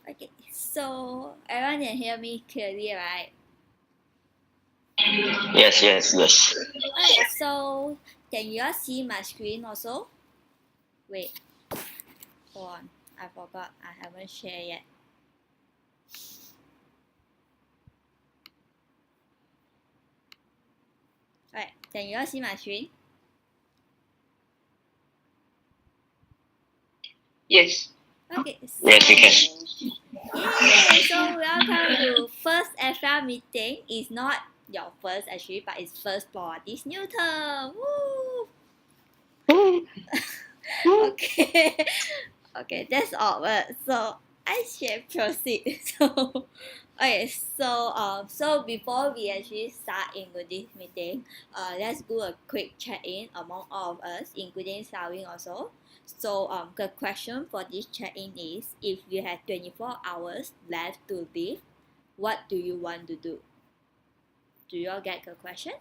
Okay, so everyone can hear me clearly, right? Yes, yes, yes. Alright, so can you all see my screen also? Wait, hold on. I forgot. I haven't shared yet. Alright, can you all see my screen? Yes. Okay, Yes, we can. yay! So welcome to first extra meeting. It's not your first actually, but it's first for this new term. Woo! Okay, okay, that's all. So I shall proceed. So before we actually start into this meeting, let's do a quick check-in among all of us, including Sawing also. So the question for this check-in is: if you have 24 hours left to live, what do you want to do? Do you all get the question?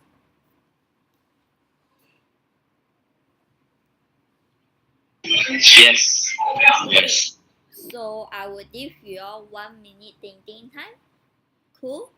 Yes. Okay. Yes. So I will give you all 1 minute thinking time. Cool.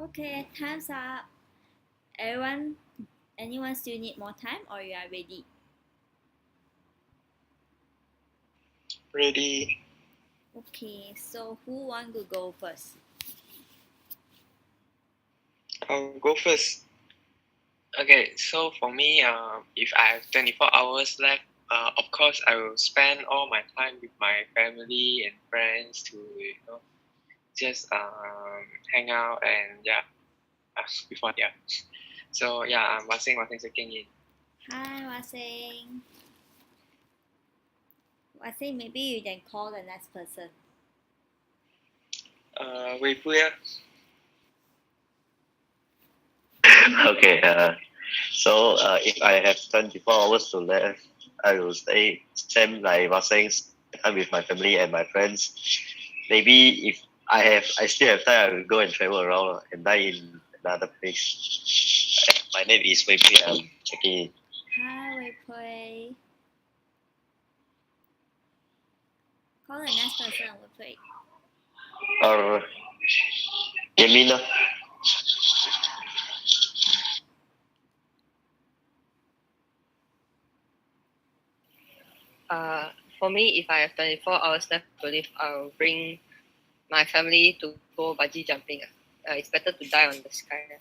Okay, time's up. Anyone still need more time or you are ready? Ready. Okay, so who want to go first? I'll go first. Okay, so for me, if I have 24 hours left, of course I will spend all my time with my family and friends to just hang out and yeah, before yeah. So yeah, I'm Wasing checking in. Hi, Wasing. Wasing, maybe you can call the next person. Wei Fuya. Okay. If I have 24 hours to live, I will stay same like was saying, time with my family and my friends. Maybe if I still have time, I will go and travel around and die in another place. My name is Wei Pui. I'm checking in. Hi, Wei Pui. Call the next person, Wei Pui. Or Yamina. For me, if I have 24 hours left to live, I'll bring my family to go bungee jumping. It's better to die on the sky.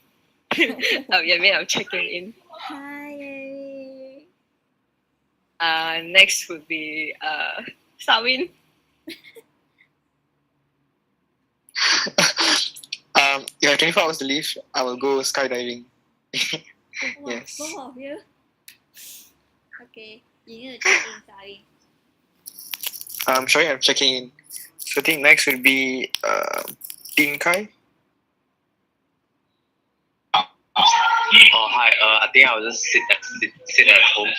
I'm checking in. Hi. Next would be Sawin. If I have 24 hours to live, I will go skydiving. Wow, Yes. both of you. Okay, you need to check in, sorry. Sorry, I'm checking in. So I think next will be Tin Kai. Oh hi. I think I'll just sit at home.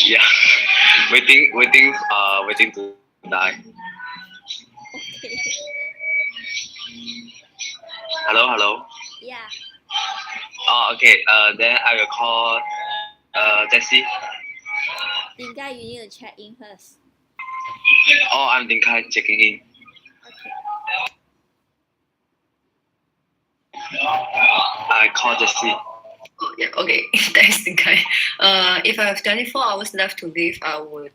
Yeah. Waiting to die. Okay. Hello. Yeah. Oh, okay. Then I will call Jessie. Dinga, you need to check in first. Oh, I'm Dinkai checking in. Okay. I call Jesse. Oh, yeah, okay, that's the guy. If I have 24 hours left to live, I would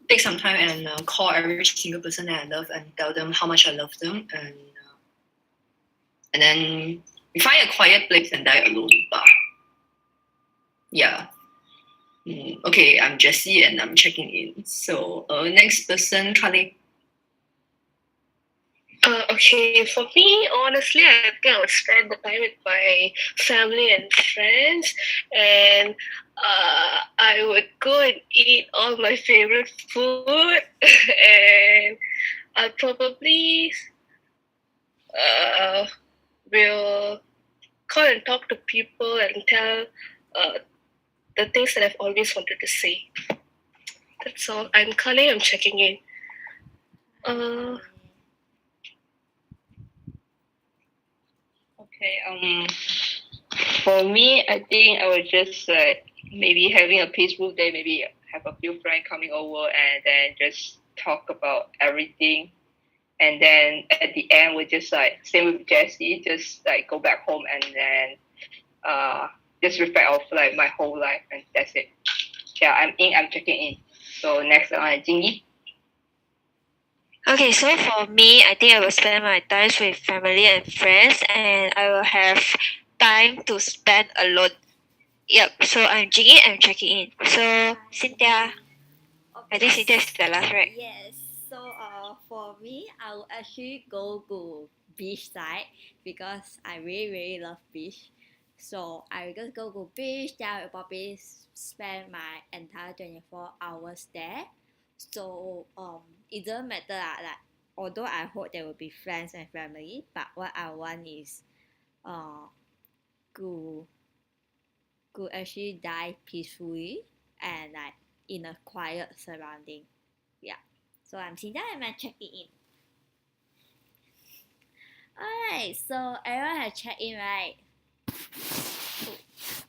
take some time and call every single person that I love and tell them how much I love them, and then find a quiet place and die alone. Bah. Yeah. Okay, I'm Jessie and I'm checking in. So next person, Kali. Okay, for me, honestly, I think I would spend the time with my family and friends, and I would go and eat all my favorite food, and I probably uh, will call and talk to people and tell the things that I've always wanted to say. That's all. I'm Kali. I'm checking in. Okay. For me, I think I would just maybe having a peaceful day. Maybe have a few friends coming over and then just talk about everything. And then at the end, we just same with Jessie, just go back home and then just reflect off my whole life, and that's it. Yeah, I'm checking in. So next, Jingy. Okay, so for me, I think I will spend my times with family and friends, and I will have time to spend alone. Yep. So I'm Jiggy. I'm checking in. So Cynthia, I think Cynthia is the last, right? Yes. So for me, I will actually go to beach side because I really love beach. So I will just go to beach. Then I will probably spend my entire 24 hours there. So it doesn't matter like although I hope there will be friends and family, but what I want is to actually die peacefully and like in a quiet surrounding. Yeah. So I'm Cynthia and I'm checking in. Alright, so everyone has checked in, right? Cool.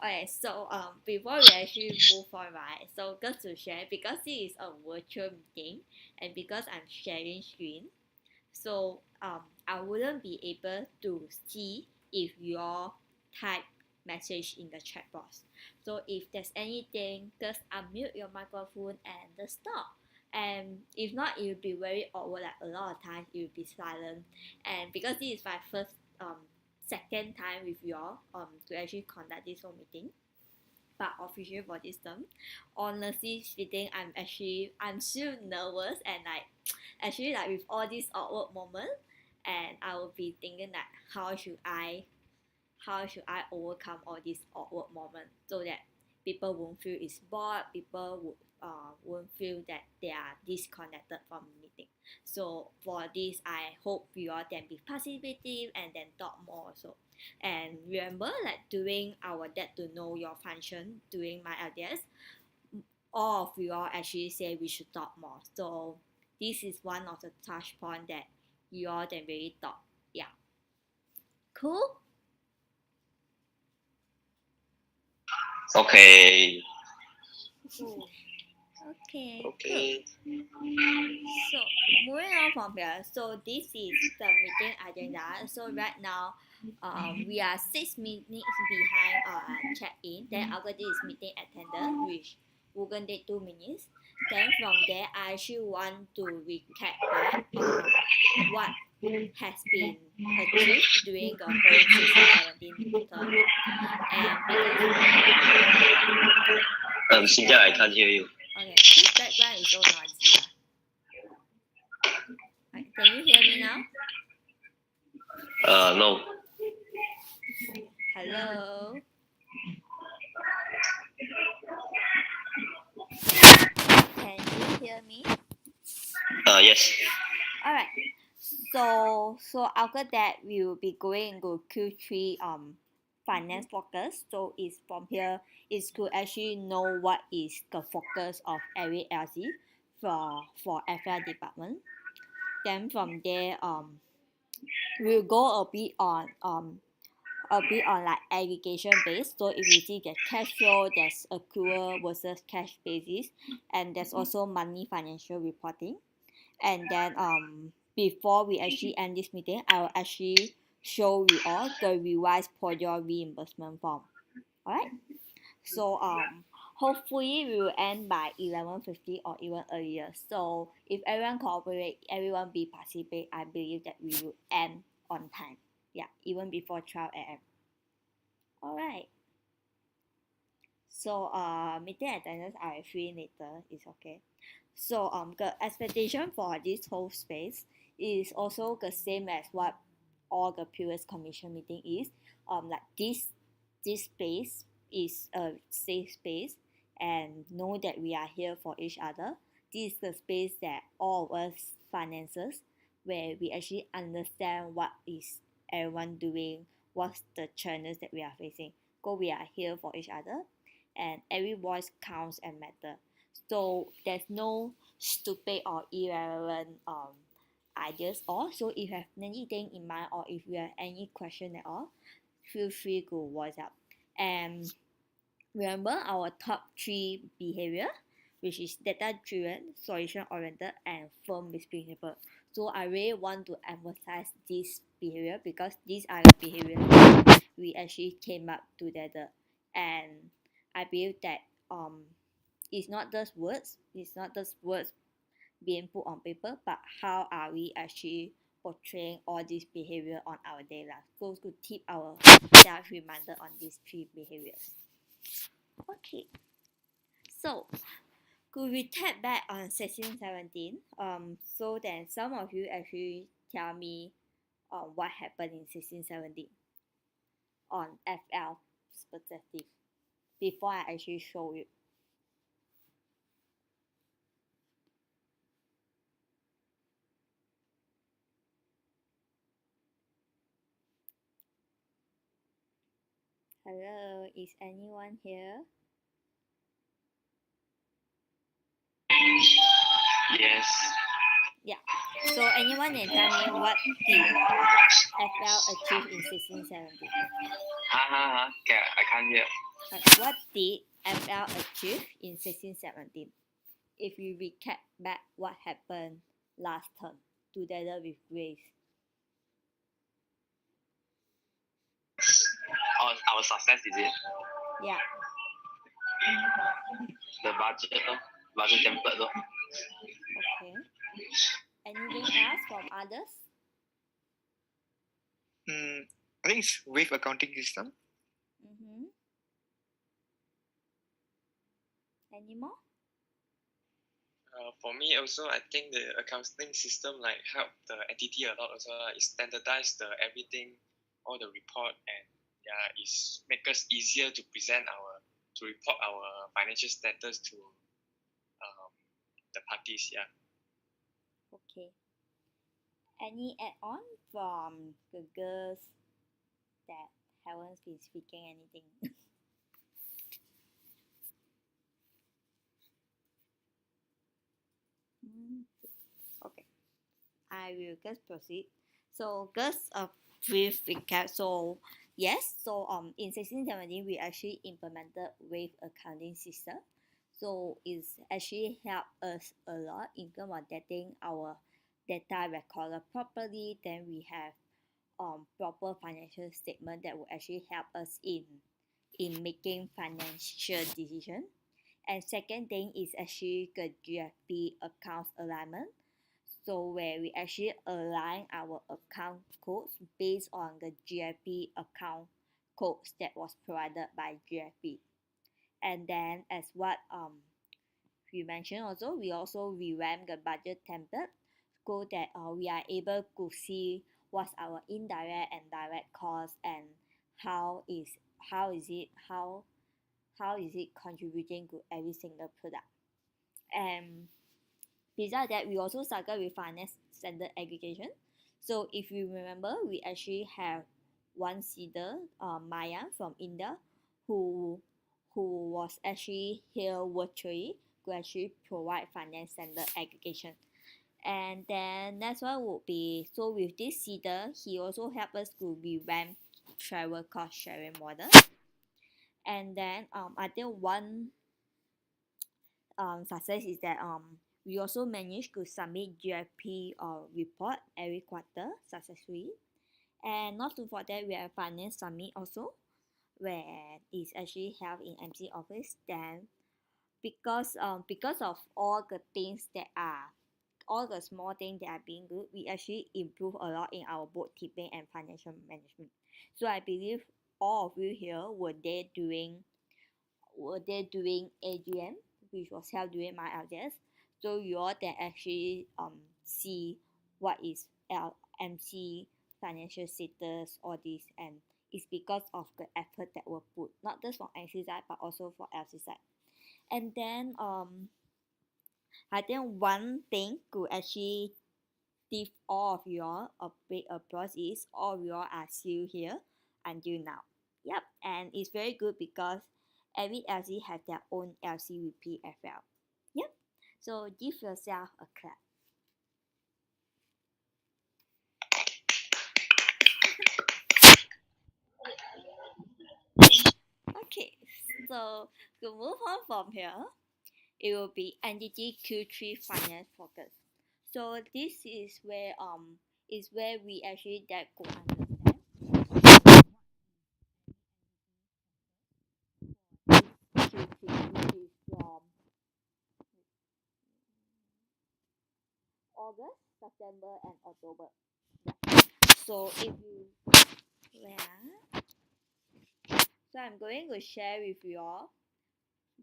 Okay, so before we actually move on, right? So just to share, because this is a virtual meeting and because I'm sharing screen, so I wouldn't be able to see if you all type message in the chat box. So if there's anything, just unmute your microphone and just stop. And if not, it will be very awkward. Like a lot of times, it will be silent. And because this is my second time with you all to actually conduct this whole meeting, but officially for this term, honestly speaking, I'm still nervous and like actually like with all these awkward moments, and I will be thinking that how should I overcome all these awkward moments so that people won't feel it's bored, people won't feel that they are disconnected from the meeting. So for this, I hope you all can be participative and then talk more also. And remember, like during our get to know your function during my LDS, all of you all actually say we should talk more. So this is one of the touch point that you all can really talk. Yeah. Cool. Okay. Okay. Okay. Cool. So moving on from here. So this is the meeting agenda. So right now, we are 6 minutes behind check-in. Then after this meeting attendance, which we're gonna take 2 minutes. Then from there, I actually want to recap back what has been achieved during the whole 16-17 term. And because Cynthia, I can't hear you. okay, this background is so noisy. Right, can you hear me now? No. Hello. Can you hear me? Yes. Alright. So after that we will be going into Q3 finance focus. So it's from here is to actually know what is the focus of every LC for FI department. Then from there we'll go a bit on like aggregation based. So if you see the cash flow, there's accrual versus cash basis, and there's also monthly financial reporting. And then before we actually end this meeting, I will actually show you all the revised project reimbursement form. Alright? So hopefully we will end by 11:50 or even earlier. So if everyone cooperate, everyone be participate, I believe that we will end on time. Yeah, even before 12 a.m. Alright. So meeting attendance I will fill in later, it's okay. So the expectation for this whole space is also the same as what all the previous commission meeting is. Like this space is a safe space, and know that we are here for each other. This is the space that all of us finances, where we actually understand what is everyone doing, what's the challenges that we are facing. Because we are here for each other, and every voice counts and matter. So there's no stupid or irrelevant ideas or so if you have anything in mind or if you have any question at all, feel free to voice out. And remember our top three behavior, which is data driven, solution oriented, and firm with principle. So I really want to emphasize this behavior because these are the behaviors we actually came up together. And I believe that it's not just words being put on paper, but how are we actually portraying all these behavior on our daily life. So to keep our self reminder on these three behaviors. Okay. So could we tap back on 1617? So then some of you actually tell me what happened in 1617 on FL perspective before I actually show you. Hello, is anyone here? Yes. Yeah. So anyone can tell me what did FL achieve in 1617? Okay, I can't hear. What did FL achieve in 1617? If you recap back what happened last term together with Grace. Our success is it? Yeah. The budget template though. Okay. Anything else from others? I think it's Wave accounting system. Mm-hmm. Any more? For me also, I think the accounting system like help the entity a lot also. It standardize the everything, all the report, and it's make us easier to report our financial status to the parties. Yeah. Okay. Any add-on from the girls that haven't been speaking anything? Okay. I will just proceed. So just a brief recap. So yes, so in 1617 we actually implemented Wave accounting system. So it's actually helped us a lot in terms of getting our data recorded properly. Then we have proper financial statement that will actually help us in making financial decision. And second thing is actually the GFP accounts alignment. So where we actually align our account codes based on the GFP account codes that was provided by GFP. And then as what we mentioned also, we also revamped the budget template so that we are able to see what's our indirect and direct cost and how is it contributing to every single product. And besides that, we also started with finance standard aggregation. So if you remember, we actually have one seeder, Maya from India, who was actually here virtually to actually provide finance standard aggregation. And then next one would be, so with this seeder, he also helped us to revamp travel cost sharing model. And then I think one success is that we also managed to submit GFP report every quarter successfully. And not to forget, we have Finance Summit also, where it's actually held in MC office. Then because of all the things that are all the small things that are being good, we actually improve a lot in our bookkeeping and financial management. So I believe all of you here were there doing AGM, which was held during my LGS. So you all can actually see what is LMC financial status, all this, and it's because of the effort that were put, not just from MC side but also for LC side. And then I think one thing to actually give all of y'all a big applause is all of y'all are still here until now. Yep, and it's very good because every LC has their own LCVP as well. Yep, so give yourself a clap. Okay, so to move on from here, it will be entity Q3 finance focus. So this is where we actually get to understand Q3, which is from August, September, and October. Yeah. So if you so I'm going to share with you all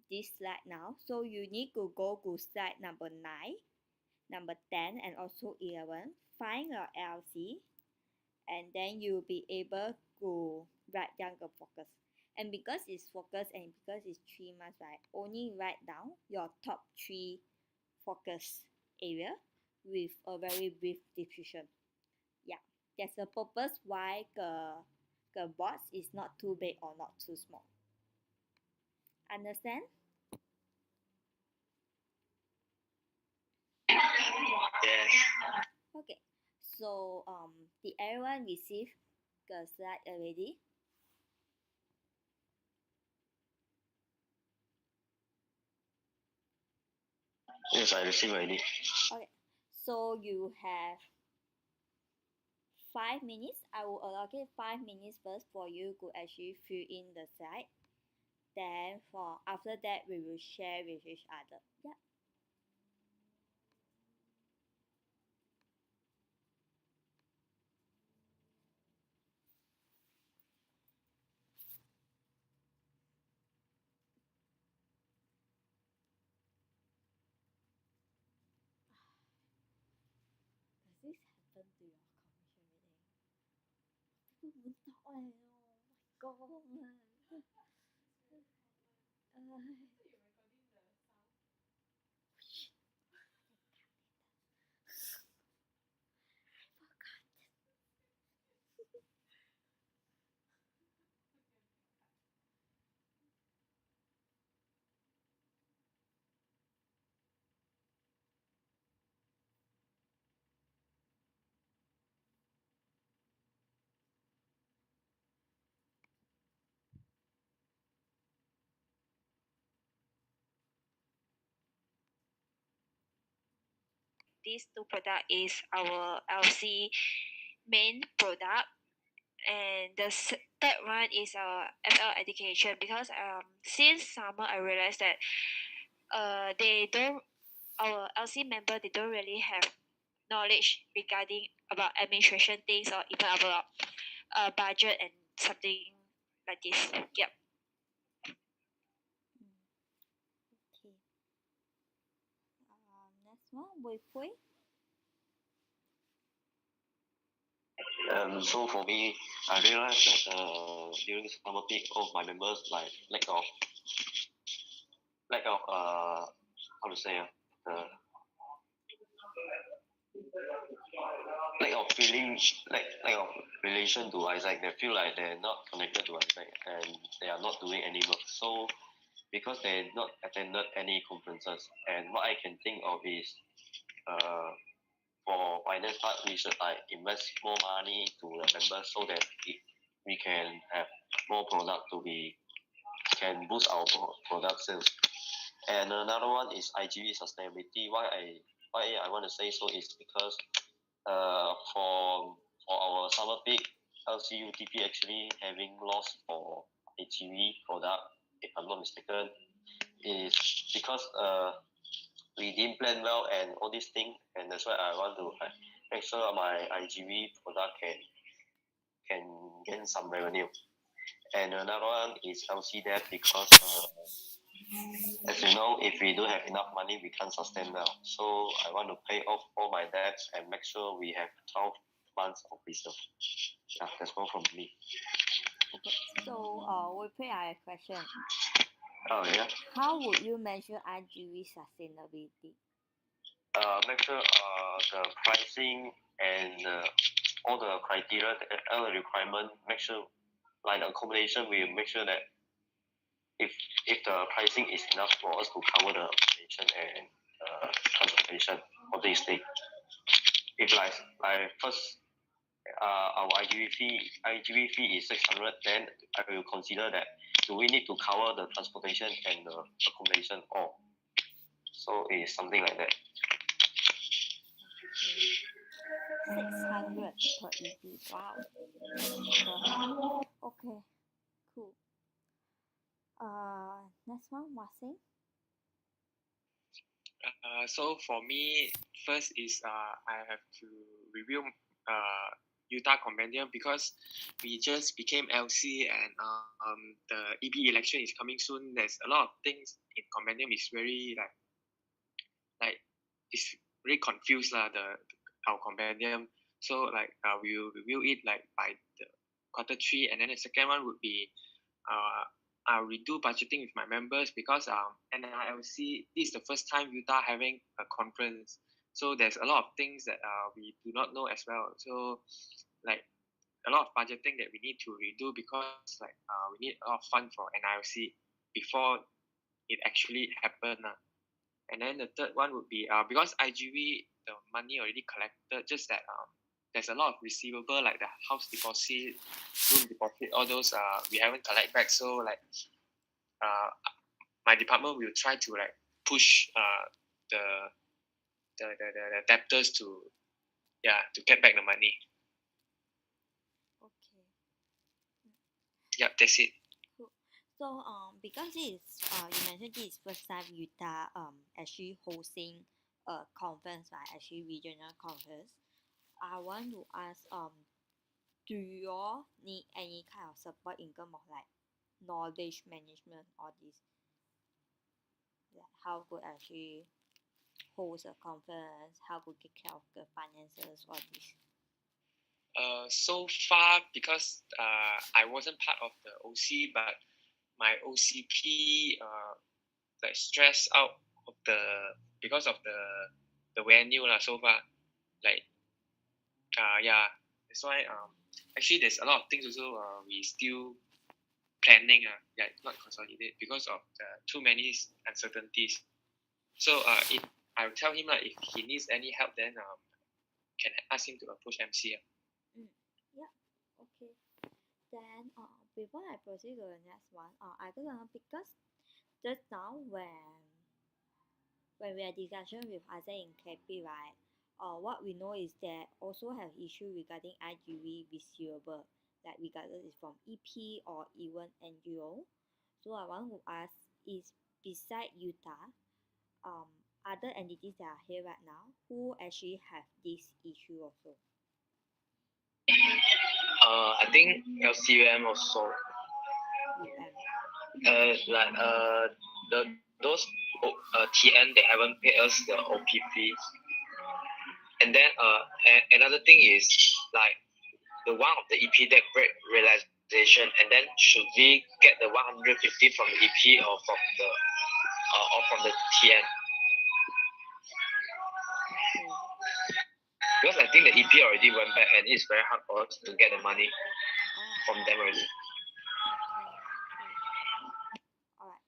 this slide now. So you need to go to slide number 9, number 10, and also 11. Find your LC, and then you'll be able to write down the focus. And because it's focus and because it's 3 months, right, only write down your top 3 focus area with a very brief description. Yeah, that's the purpose why the box is not too big or not too small. Understand? Yes. Okay. So did everyone receive the slide already? Yes, I received already. Okay. So you have 5 minutes. I will allocate 5 minutes first for you to actually fill in the slide. Then for after that we will share with each other. Yeah. Does this happen to your commission meeting? People won't talk one. Oh my god. These two product is our LC main product, and the third one is our FL education, because since summer I realized that they don't our LC member, they don't really have knowledge regarding about administration things or even about budget and something like this. Yep. Okay. Next one, Wei Pui. So for me, I realized that during summer peak, all of my members like lack of how to say the lack of feeling, lack of relation to Isaac. They feel like they're not connected to Isaac and they are not doing any work. So because they not attended any conferences, and what I can think of is for finance part, we should like invest more money to the members so that we can have more product to be can boost our product sales. And another one is IGV sustainability. Why I want to say so is because for our summer peak, LCUTP actually having loss for HGV product, if I'm not mistaken, is because we didn't plan well and all these things, and that's why I want to make sure my IGV product can gain some revenue. And another one is LC debt because as you know, if we don't have enough money, we can't sustain well. So I want to pay off all my debts and make sure we have 12 months of reserve. Yeah, that's all from me. Okay. So we put our question. Oh yeah. How would you measure IGV sustainability? Make sure the pricing and all the criteria, all the requirement, make sure like accommodation, we make sure that if the pricing is enough for us to cover the accommodation and transportation of this thing. If like first our IGV fee is 600, then I will consider that do we need to cover the transportation and the accommodation all. So it's something like that. 600 per EP. Wow. Okay. Cool. Next one, Wasing. So for me, first is I have to review Utah Compendium because we just became LC and the EP election is coming soon. There's a lot of things in Compendium is very like it's very confused our Compendium. So like we will review it like by the Q3, and then the second one would be I'll redo budgeting with my members because NILC this is the first time Utah having a conference. So there's a lot of things that we do not know as well. So like a lot of budgeting that we need to redo because like we need a lot of fund for NILC before it actually happened. And then the third one would be because IGV the money already collected, just that there's a lot of receivable like the house deposit, room deposit, all those we haven't collect back. So like my department will try to like push the debtors to get back the money. Okay. Yeah, that's it. Cool. So because it's you mentioned this is first time Utah actually hosting a conference, right? Actually regional conference. I want to ask do you all need any kind of support in terms of like knowledge management or this? Like how to actually host a conference, how to take care of the finances, all this. So far because I wasn't part of the OC, but my OCP like stressed out of because of the venue so far. Like that's why actually there's a lot of things also we still planning not consolidate because of the too many uncertainties. So if I will tell him if he needs any help, then can ask him to approach MC. Yeah. Okay. Then before I proceed to the next one, I don't know because just now when we are discussion with Azay in KP, right? What we know is that also have issue regarding IGV receivable, like regardless is from EP or even NGO. So I want to ask is beside Utah, other entities that are here right now who actually have this issue also. I think LCUM also. Those TN they haven't paid us the OPP. And then another thing is like the one of the EP debt break realization, and then should we get the 150 from the EP or from the TN? Because I think the EP already went back and it's very hard for us to get the money from them already. Alright.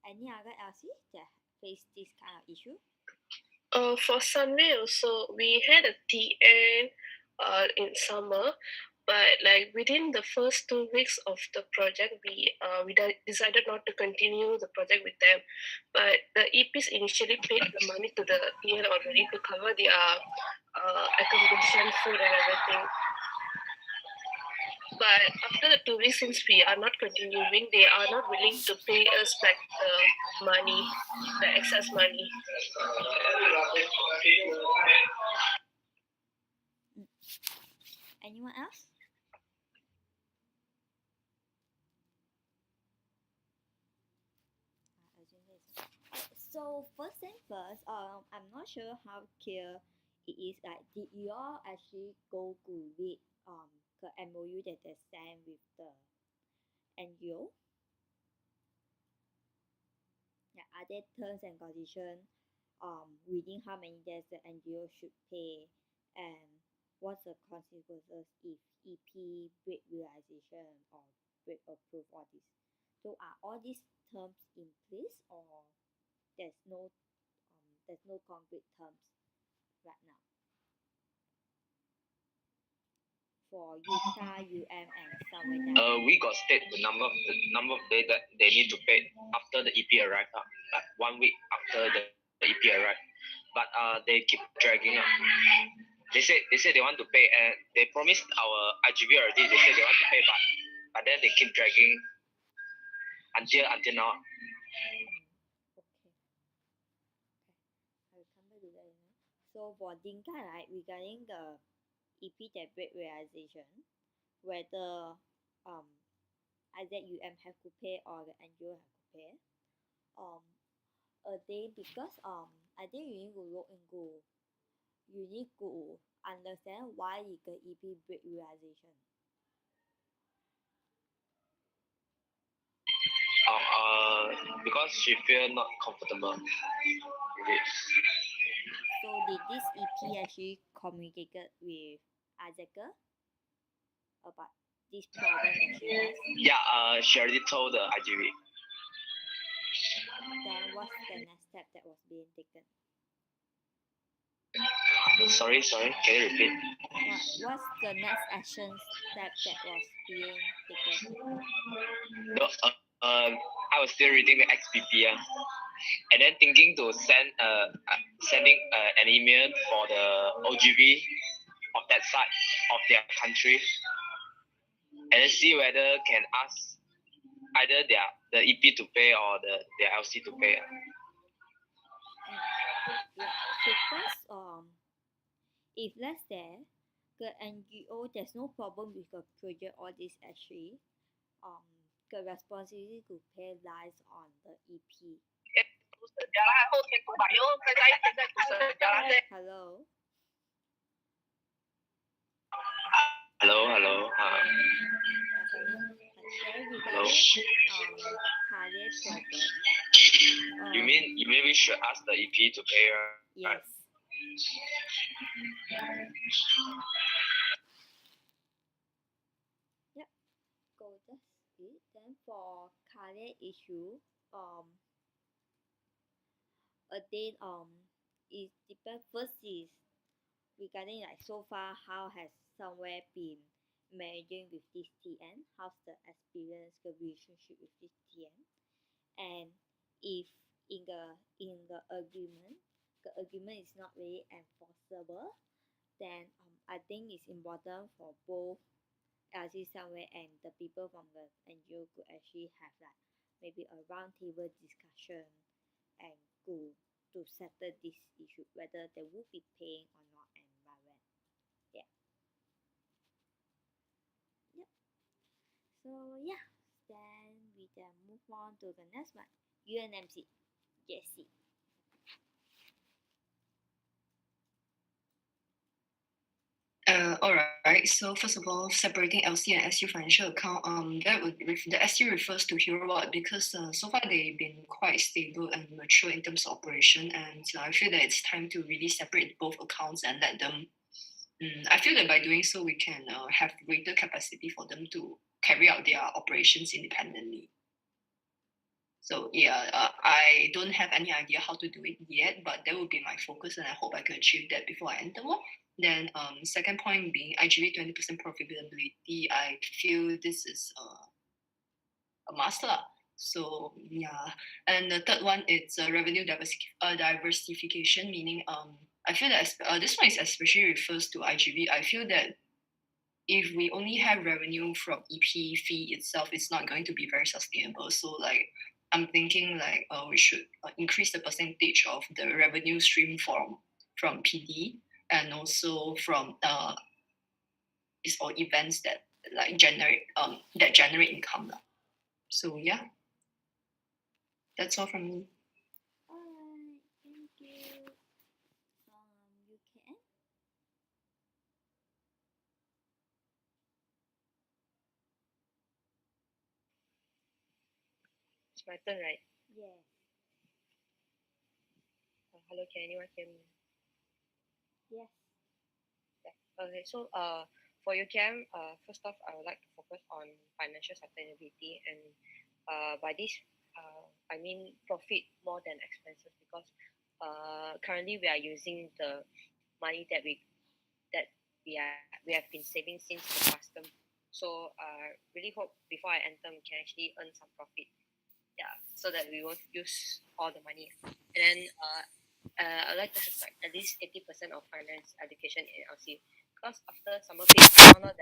Any other LC that face this kind of issue? For Sunway also, we had a TN in summer, but like within the first 2 weeks of the project, we decided not to continue the project with them. But the EPs initially paid the money to the TN already to cover their accommodation, food, and everything. But after the 2 weeks, since we are not continuing, they are not willing to pay us back the money, the excess money. Anyone else? So first thing first, I'm not sure how clear it is. Like, did you all actually go to read the MOU that they sent with the NGO? Yeah, are there terms and conditions? Within how many days the NGO should pay, and what's the consequences if EP break realization or break approve all this? So are all these terms in place, or there's no concrete terms right now for Utah, and somewhere that? We got state the number of days that they need to pay after the EP arrive, like 1 week after the EP arrive. But they keep dragging up. They said they want to pay, and they promised our IGV already. They said they want to pay, but then they keep dragging until now. Okay. I will come back to that. So for Dinka, right, regarding the EP that break realization, whether either UM have to pay or the NGO have to pay, because I think you need to look into, you need to understand why is the EP break realization. Because she feel not comfortable with it. So did this EP actually communicated with Azeka about this problem that she has? Yeah, she already told the IGV. Then what's the next step that was being taken? Sorry, can you repeat? What's the next action step that was being taken? No, I was still reading the XPP, and then thinking to sending an email for the OGV of that side of their country, and then see whether can ask either the EP to pay or their LC to pay. Yeah, because if let's say the NGO there's no problem with the project, all this actually the responsibility to pay lies on the EP. Hello. Hello. Regarding career problem. You mean we should ask the EP to pay her? Yes. Yep. Go that's it. Then for career issue, again it depends. First is regarding like so far how has somewhere been managing with this TN, how's the experience, the relationship with this TN, and if in the agreement the agreement is not really enforceable, then I think it's important for both LC somewhere and the people from the NGO could actually have like maybe a roundtable discussion and to settle this issue, whether they will be paying or not and by when. Yeah. Yep. So yeah, then we can move on to the next one. UNMC. Jessie. All right. So first of all, separating LC and SU financial account, the SU refers to HeroWatt because so far they've been quite stable and mature in terms of operation, and I feel that it's time to really separate both accounts and let them. I feel that by doing so, we can have greater capacity for them to carry out their operations independently. So yeah, I don't have any idea how to do it yet, but that will be my focus, and I hope I can achieve that before I enter more. Then second point being IGV 20% profitability. I feel this is a must. So yeah, and the third one is revenue diversification, meaning I feel that this one is especially refers to IGV. I feel that if we only have revenue from EP fee itself, it's not going to be very sustainable. So like I'm thinking like we should increase the percentage of the revenue stream from PD and also from these all events that like generate income lah. So yeah, that's all from me. Alright, thank you. You can. It's my turn, right? Yes. Hello, can anyone hear me? Yes. Yeah. Okay, so for UKM, first off, I would like to focus on financial sustainability, and by this, I mean profit more than expenses, because currently we are using the money that we have been saving since the past term. So really hope before I enter we can actually earn some profit. Yeah, so that we won't use all the money. And then I'd like to have like at least 80% of finance education in LC, because after summer break I found out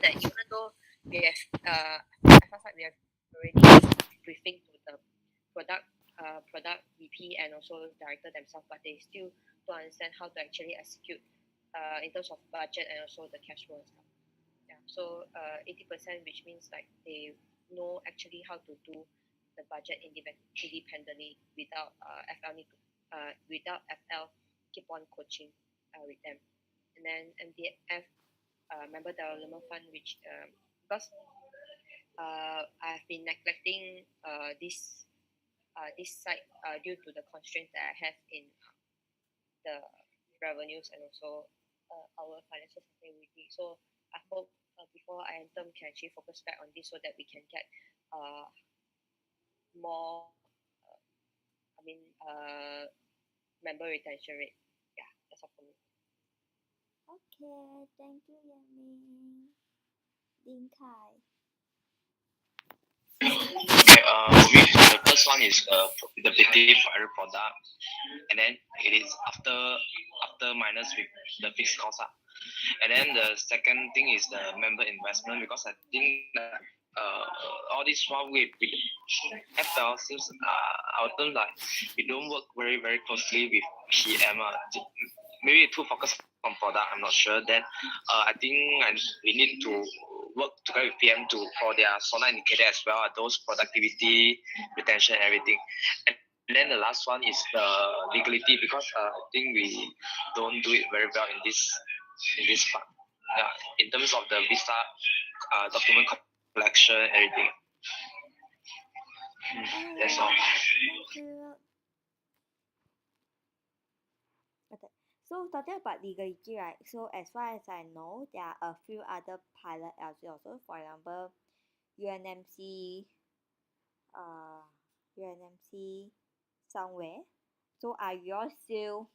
that even though we have I found out we have already briefing to the product VP and also director themselves, but they still don't understand how to actually execute in terms of budget and also the cash flow and stuff. Yeah, so 80%, which means like they know actually how to do the budget independently without without FL keep on coaching with them. And then MDF member development fund, which because I've been neglecting this side due to the constraints that I have in the revenues and also our financial sustainability. So I hope before I enter, we can actually focus back on this so that we can get more, member retention rate. Yeah, that's all for me. Okay, thank you, Yamin. Ding Kai. Okay, the first one is the BT Fire product, and then it is after minus with the fixed cost. And then the second thing is the member investment, because I think that all this while we FL seems our term like we don't work very very closely with PM. Maybe too focused on product, I'm not sure. Then I think we need to work together with PM to for their SONA indicator as well, those productivity, retention, everything. And then the last one is the legality, because I think we don't do it very well in this part. Yeah, in terms of the visa document collection, everything. That's all. Thank you. Okay. So talking about legality, right? So as far as I know, there are a few other pilot LC also. For example, UNMC, UNMC somewhere. So are you all still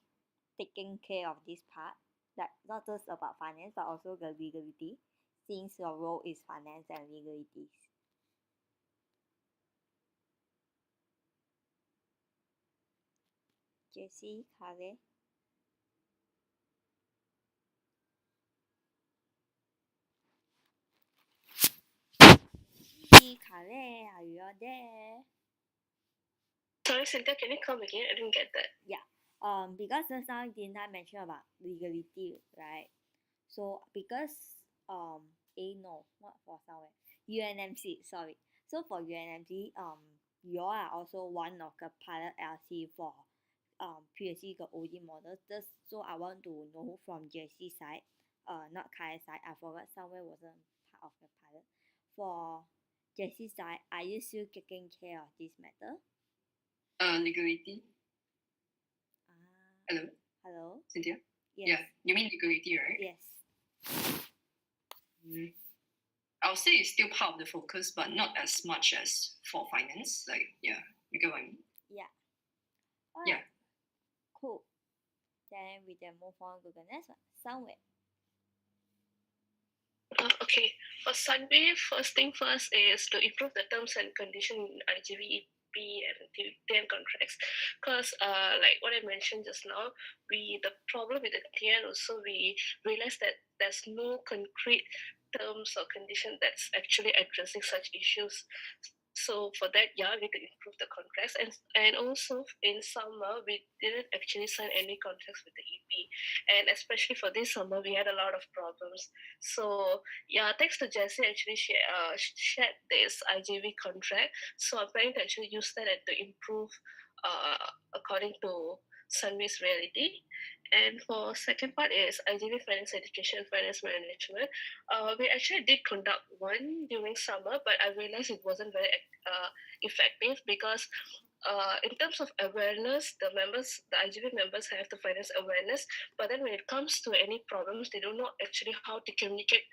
taking care of this part? Like not just about finance, but also the legality, since your role is finance and legalities. Jessie, Kale. Kale, are you all there? Sorry, Cynthia, can you come again? I didn't get that. Yeah. Because just now Dinah mentioned about legality, right? So because no, what for somewhere? UNMC, sorry. So for UNMC, you all are also one of the pilot LC for previously the OD model. Just so I want to know from JC side, not Kai side. I forgot somewhere wasn't part of the pilot. For JC side, are you still taking care of this matter? Legality. Hello, Hello. Cynthia. Yes. Yeah, you mean legality, right? Yes. I'll say it's still part of the focus, but not as much as for finance. Like, yeah, you get what I mean? Yeah. Yeah. Cool. Then we then move on to the next one. Somewhere. Okay, for Sunway, first thing first is to improve the terms and condition in IGV EP and TN contracts. Because like what I mentioned just now, the problem with the TN also, we realized that there's no concrete terms or condition that's actually addressing such issues. So for that, yeah, we need to improve the contracts, and also in summer we didn't actually sign any contracts with the EP, and especially for this summer we had a lot of problems. So yeah, thanks to Jesse, actually shared this IGV contract. So I'm planning to actually use that and to improve according to Sunway's reality. And for second part is IGV finance education, finance management. We actually did conduct one during summer, but I realized it wasn't very effective because in terms of awareness, the IGB members have the finance awareness, but then when it comes to any problems, they don't know actually how to communicate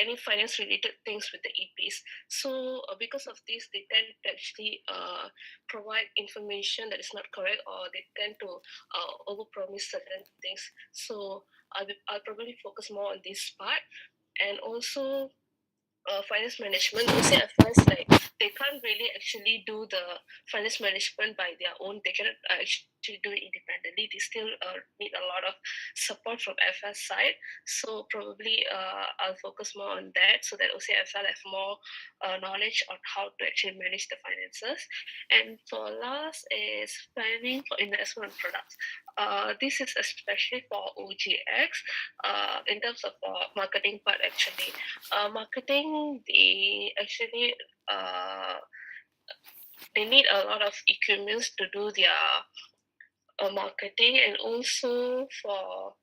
any finance related things with the EPs. So because of this, they tend to actually provide information that is not correct, or they tend to overpromise certain things. So I'll probably focus more on this part. And also finance management, those FIs, like they can't really actually do the finance management by their own. They cannot actually do it independently. They still need a lot of support from FS side. So probably I'll focus more on that so that OCFL have more knowledge on how to actually manage the finances. And for last is planning for investment products. This is especially for OGX in terms of marketing part actually. Marketing, they need a lot of equipment to do their marketing, and also for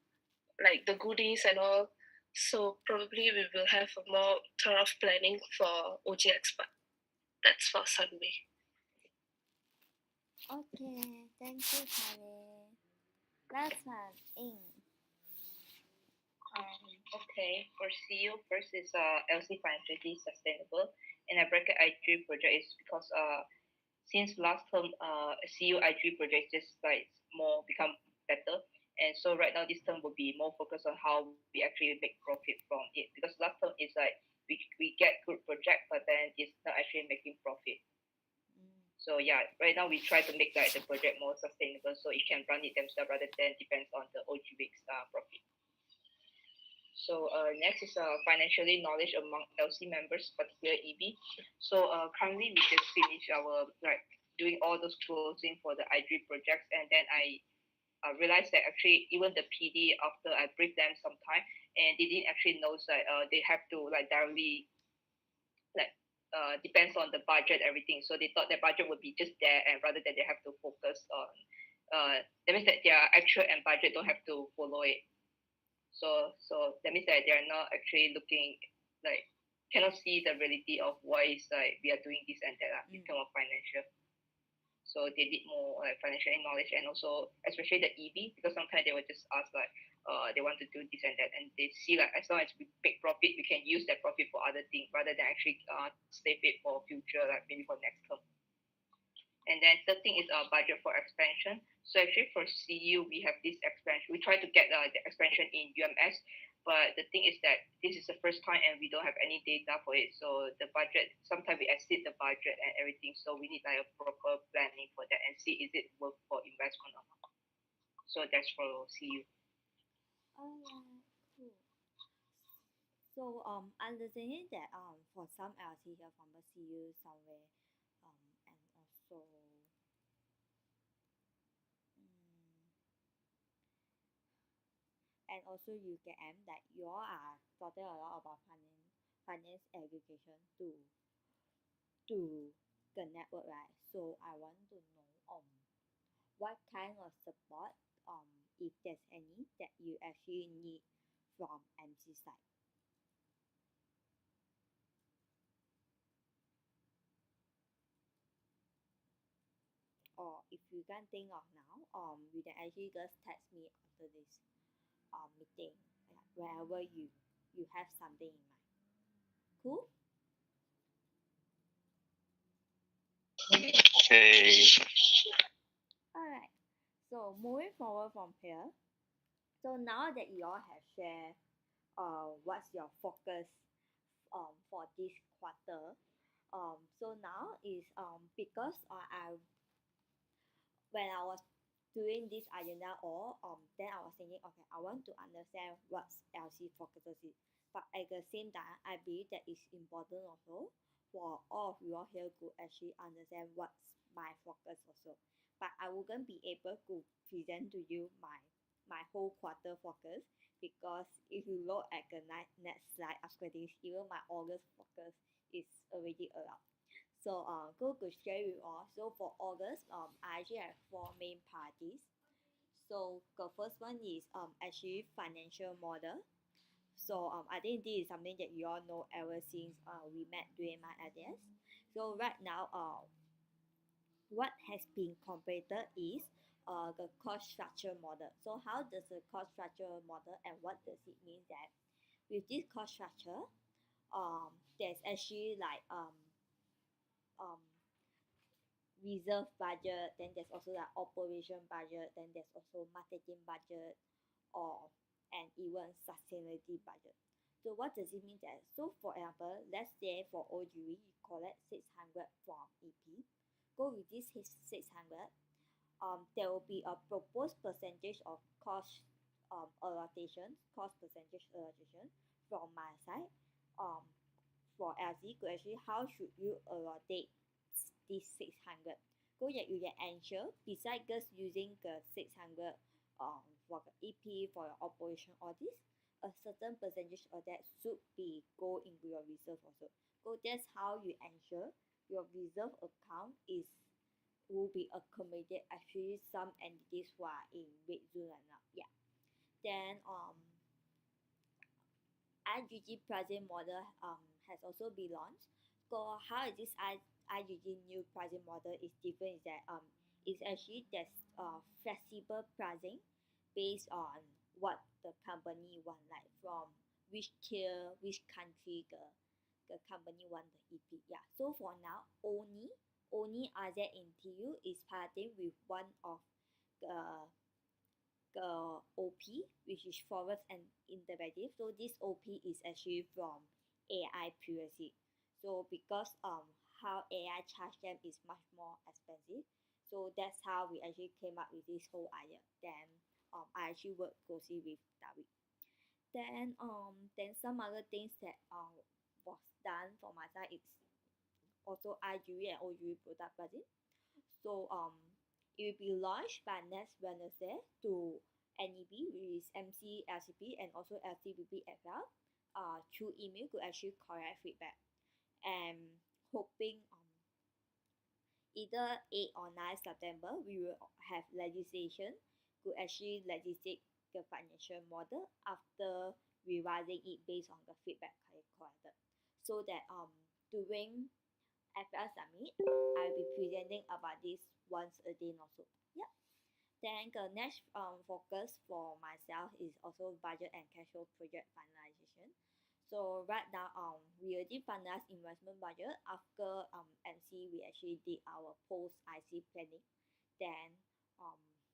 like the goodies and all. So probably we will have a more thorough planning for OGX, but that's for Sunway. Okay, thank you, Kale. Last one, Ing. Okay, for CU, first is LC financially sustainable, and a bracket I3 project is because since last term CU I3 project just like more become better, and so right now this term will be more focused on how we actually make profit from it, because last term is like we get good project, but then it's not actually making profit. So yeah, right now we try to make like the project more sustainable so it can run it themselves rather than depends on the OGWIX profit. So next is financially knowledge among LC members, particularly EB. So currently we just finished our like doing all those closing for the IG projects, and then I realized that actually even the PD, after I briefed them some time, and they didn't actually know that they have to like directly like depends on the budget everything. So they thought their budget would be just there, and rather than they have to focus on that means that their actual and budget don't have to follow it. So that means that they are not actually looking like cannot see the reality of why is like we are doing this and that in terms of financial. So they need more like financial knowledge, and also especially the EB, because sometimes they will just ask like they want to do this and that, and they see like as long as we make profit, we can use that profit for other things rather than actually save it for future, like maybe for next term. And then third thing is budget for expansion. So actually for CU, we have this expansion. We try to get the expansion in UMS, but the thing is that this is the first time and we don't have any data for it. So the budget, sometimes we exceed the budget and everything. So we need like a proper planning for that and see is it worth for investment or not. So that's for CU. Alright, cool. So understanding that for some LC here from the CU somewhere and also and also UKM that you all are talking a lot about finance education to the network, right? So I want to know what kind of support if there's any that you actually need from MC side. Or if you can't think of now, you can actually just text me after this meeting, wherever you have something in mind. Cool? Okay. Alright. So moving forward from here. So now that you all have shared what's your focus for this quarter, So now is because when I was doing this agenda all then I was thinking, okay, I want to understand what LC focuses is, but at the same time I believe that it's important also for all of you all here to actually understand what's my focus also. But I wouldn't be able to present to you my whole quarter focus, because if you look at the next slide after this, even my August focus is already around. So go to share with all. So for August, I actually have four main parties. So the first one is actually financial model. So I think this is something that you all know ever since we met during my ideas. So right now what has been completed is the cost structure model. So how does the cost structure model and what does it mean that with this cost structure, there's actually like um, reserve budget, then there's also like operation budget, then there's also marketing budget, or and even sustainability budget. So what does it mean that? So for example, let's say for OGV you collect 600 from EP. Go with this 600, there will be a proposed percentage of cost cost percentage allocation from my side. Um, for LC to actually how should you allocate this 600. Go that you can ensure besides just using the 600 for the EP for your operation all this, a certain percentage of that should be go into your reserve also. So that's how you ensure your reserve account is will be accommodated actually some entities who are in red zone right now. Yeah. Then IGG pricing model has also been launched. So how is this IGG new pricing model is different is that it's actually there's flexible pricing based on what the company want, like from which tier, which country the company want the EP. Yeah. So for now, only AZ in TU is partnering with one of the OP, which is Forest and Interactive. So this OP is actually from AI previously. So because how AI charge them is much more expensive, so that's how we actually came up with this whole idea. Then I actually worked closely with David. Then some other things that was done for my side is also IGV and OGV product budget. So it will be launched by next Wednesday to NEB, which is MC, LCP, and also LCBP as well. Through email to actually correct feedback. And hoping either 8 or 9 September we will have legislation to actually legislate the financial model after revising it based on the feedback collected. So that during FL Summit, I'll be presenting about this once a day also. Yep. Then the next focus for myself is also budget and cash flow project finalization. So right now we already finalized investment budget after MC we actually did our post IC planning. Then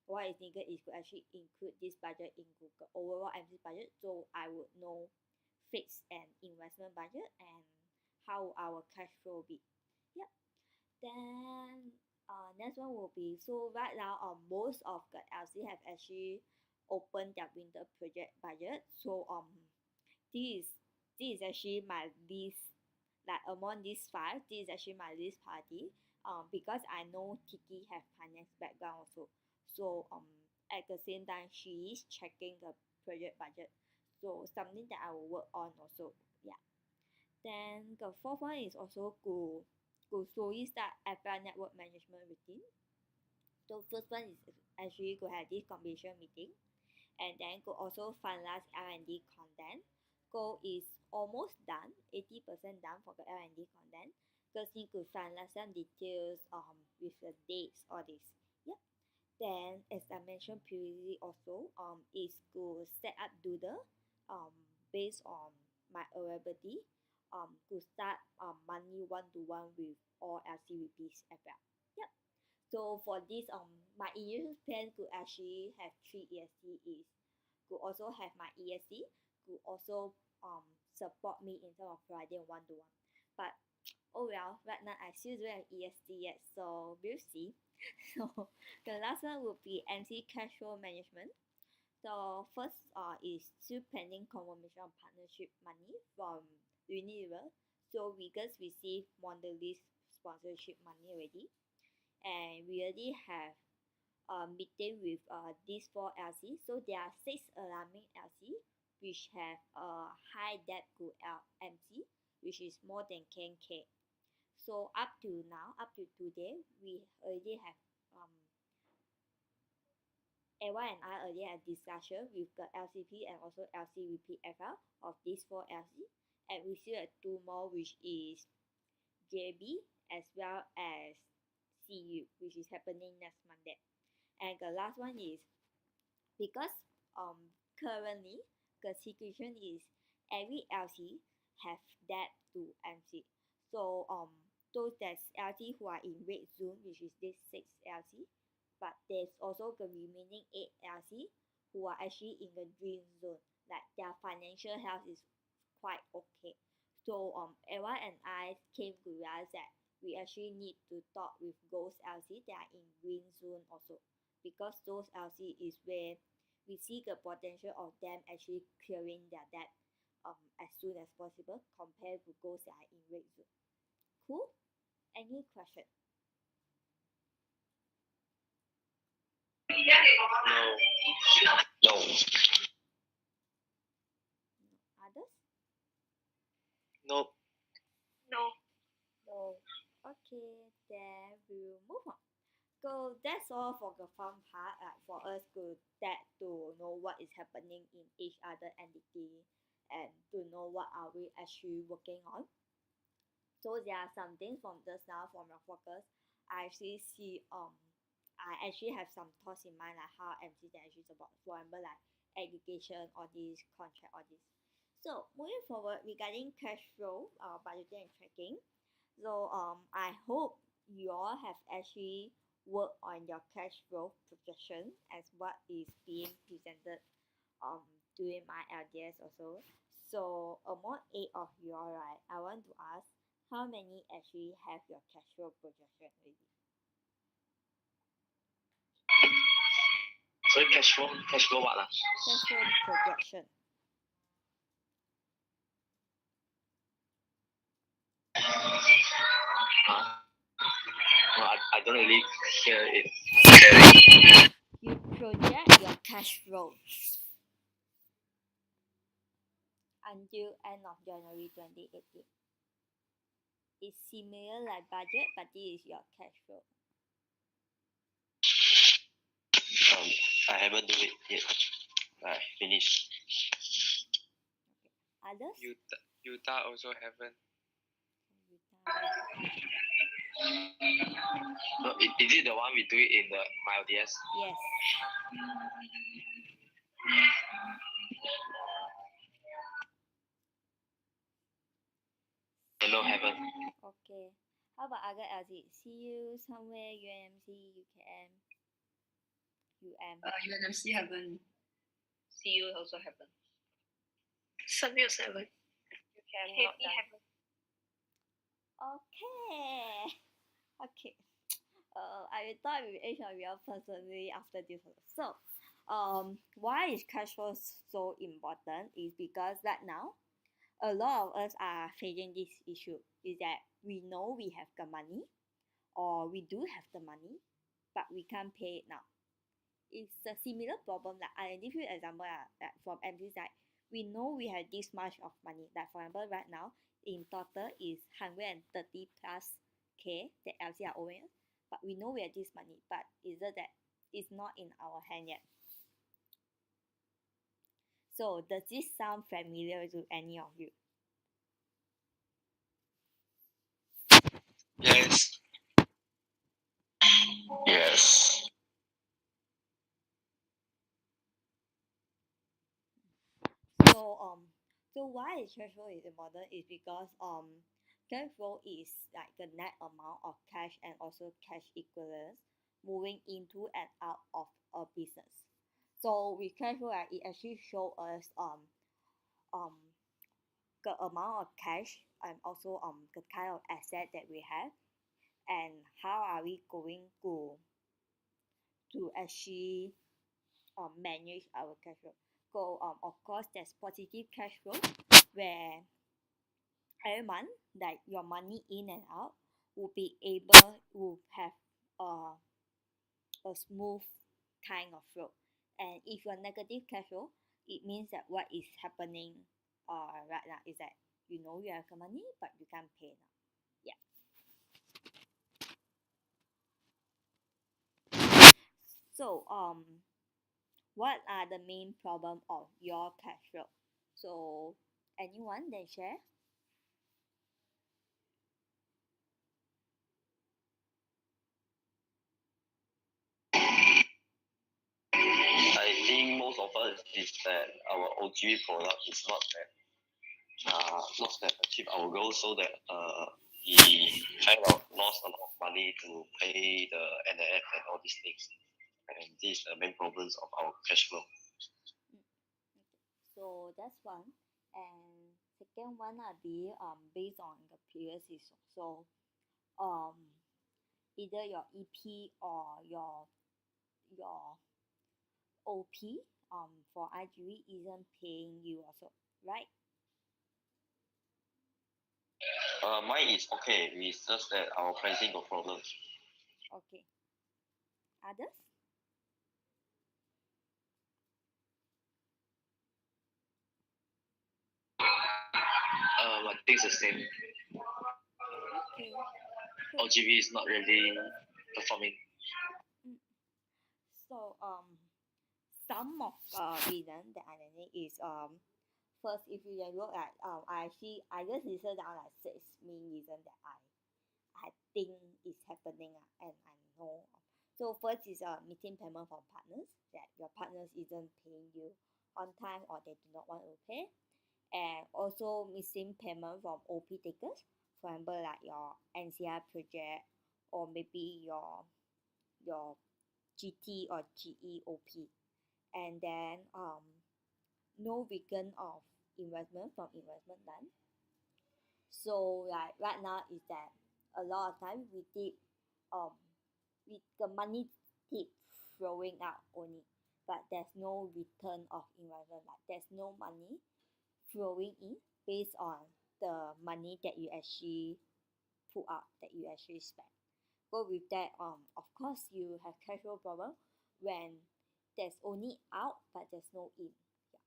what is needed is to actually include this budget in Google overall MC budget, so I would know fixed and investment budget and how our cash flow will be. Yep. Then next one will be, so right now most of the LC have actually opened their winter project budget. So this is this is actually my list, like among these five, this is actually my least party. Because I know Tiki have finance background also. So at the same time she is checking the project budget. So something that I will work on also. Yeah. Then the fourth one is also to slowly start FL network management routine. So first one is actually to have this completion meeting, and then go also finalize L&D content. Goal is almost done, 80% done for the L&D content. Just need to finalize some details with the dates, all this. Yep. Then as I mentioned previously also is to set up Doodle based on my availability to start monthly one-to-one with all LCVPs as well. Yep. So for this my initial plan to actually have 3 ESC is to also have my ESC to also support me in terms of providing one-to-one. But Oh well, right now I still don't have EST yet, so we'll see. So the last one would be MC cash flow management. So first is still pending confirmation of partnership money from Unilever. So we just received Mondelez sponsorship money already, and we already have a meeting with these four LC. So there are six alarming LC which have a high debt to MC, which is more than 10K. So up to now, up to today, we already have Eva and I already had discussion with the LCP and also LCVPFL of these four LC, and we still have two more, which is JB as well as CU, which is happening next Monday. And the last one is because currently the situation is every LC have debt to MC. So those that's LC who are in red zone, which is this 6 LC, but there's also the remaining 8 LC who are actually in the green zone. Like their financial health is quite okay. So Eva and I came to realize that we actually need to talk with those LC that are in green zone also, because those LC is where we see the potential of them actually clearing their debt as soon as possible compared to those that are in red zone. Cool? Any question? No. Others? Nope. No. No. Okay, then we'll move on. So that's all for the fun part, for us to get to know what is happening in each other entity and to know what are we actually working on. So there are some things from just now from your focus. I actually see I actually have some thoughts in mind like how MC can actually support, for example like education or this contract or this. So moving forward regarding cash flow, budgeting and tracking. So I hope you all have actually worked on your cash flow projection as what is being presented during my LDS also. So among 8 of you all, right, I want to ask how many actually have your cash flow projection already? So cash flow what? Cash flow projection. No, I don't really hear it. Okay. You project your cash flow until end of January 2018. It's similar like budget, but this is your cash flow. I haven't do it yet. I finished. Others? Utah also haven't. No, is it the one we do it in the MyLDS? Yes. No, haven't. Okay. How about other LC? CU somewhere, UMC, UKM, UNMC haven't. CU also haven't. Submit 7. You can KP not done. haven't. Okay. Okay. I will talk with each of you personally after this. So, why is cash flow so important? Is because right now, a lot of us are facing this issue. Is that we know we have the money, or we do have the money, but we can't pay it now. It's a similar problem. Like I give you an example. Like from MD side, we know we have this much of money. Like for example, right now in total is 130 plus K that LC are owing, but we know we have this money, but is it that it's not in our hand yet? So does this sound familiar to any of you? Yes. Yes. So why is cash flow is important is because cash flow is like the net amount of cash and also cash equivalents moving into and out of a business. So with cash flow, right, it actually shows us the amount of cash and also the kind of asset that we have, and how are we going to actually manage our cash flow. So of course there's positive cash flow where every month like your money in and out will have a smooth kind of flow. And if you're negative cash flow, it means that what is happening right now is that you know you have the money but you can't pay now. Yeah. So what are the main problem of your cash flow? So anyone then share? I think most of us is that our OG product is not that achieve our goal, so that we kind of lost a lot of money to pay the NF and all these things. And this is the main problems of our cash flow. So that's one. And second one would be based on the previous is so either your EP or your OP for IGV isn't paying you also, right? Mine is okay. It's just that our pricing got problems. Okay. Others? I think it's the same. Okay. OGV is not really performing. So some of reason that I think is first if you look at I just listed down like 6 main reason that I think is happening and I know. So first is missing payment from partners, that your partners isn't paying you on time or they do not want to pay. And also missing payment from OP takers, for example like your NCR project or maybe your GT or GE OP. And then no return of investment from investment done. So like right now is that a lot of time we did the money keep flowing out only, but there's no return of investment. Like there's no money flowing in based on the money that you actually put out, that you actually spend. So with that, of course you have cash flow problem when there's only out but there's no in. Yeah.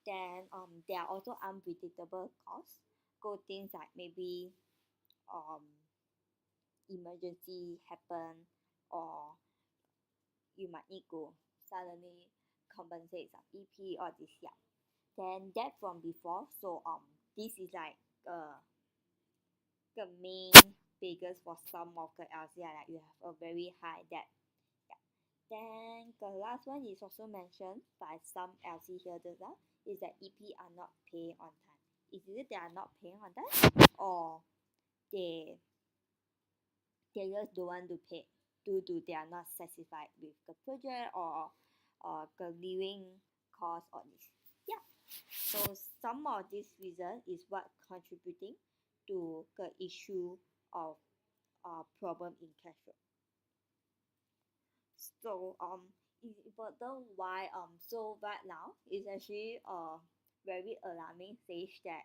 Then there are also unpredictable costs. Go things like maybe emergency happen or you might need to suddenly compensate some EP or this. Yeah. Then that from before, so this is like the main biggest for some of the LCI, like you have a very high debt. Yeah. Then the last one is also mentioned by some LC holders is that EP are not paying on time. Is it they are not paying on time or they just don't want to pay due to they are not satisfied with the project or the living cost or this. Yeah. So some of this reason is what contributing to the issue of problem in cash flow. So it's important why so right now is actually a very alarming stage that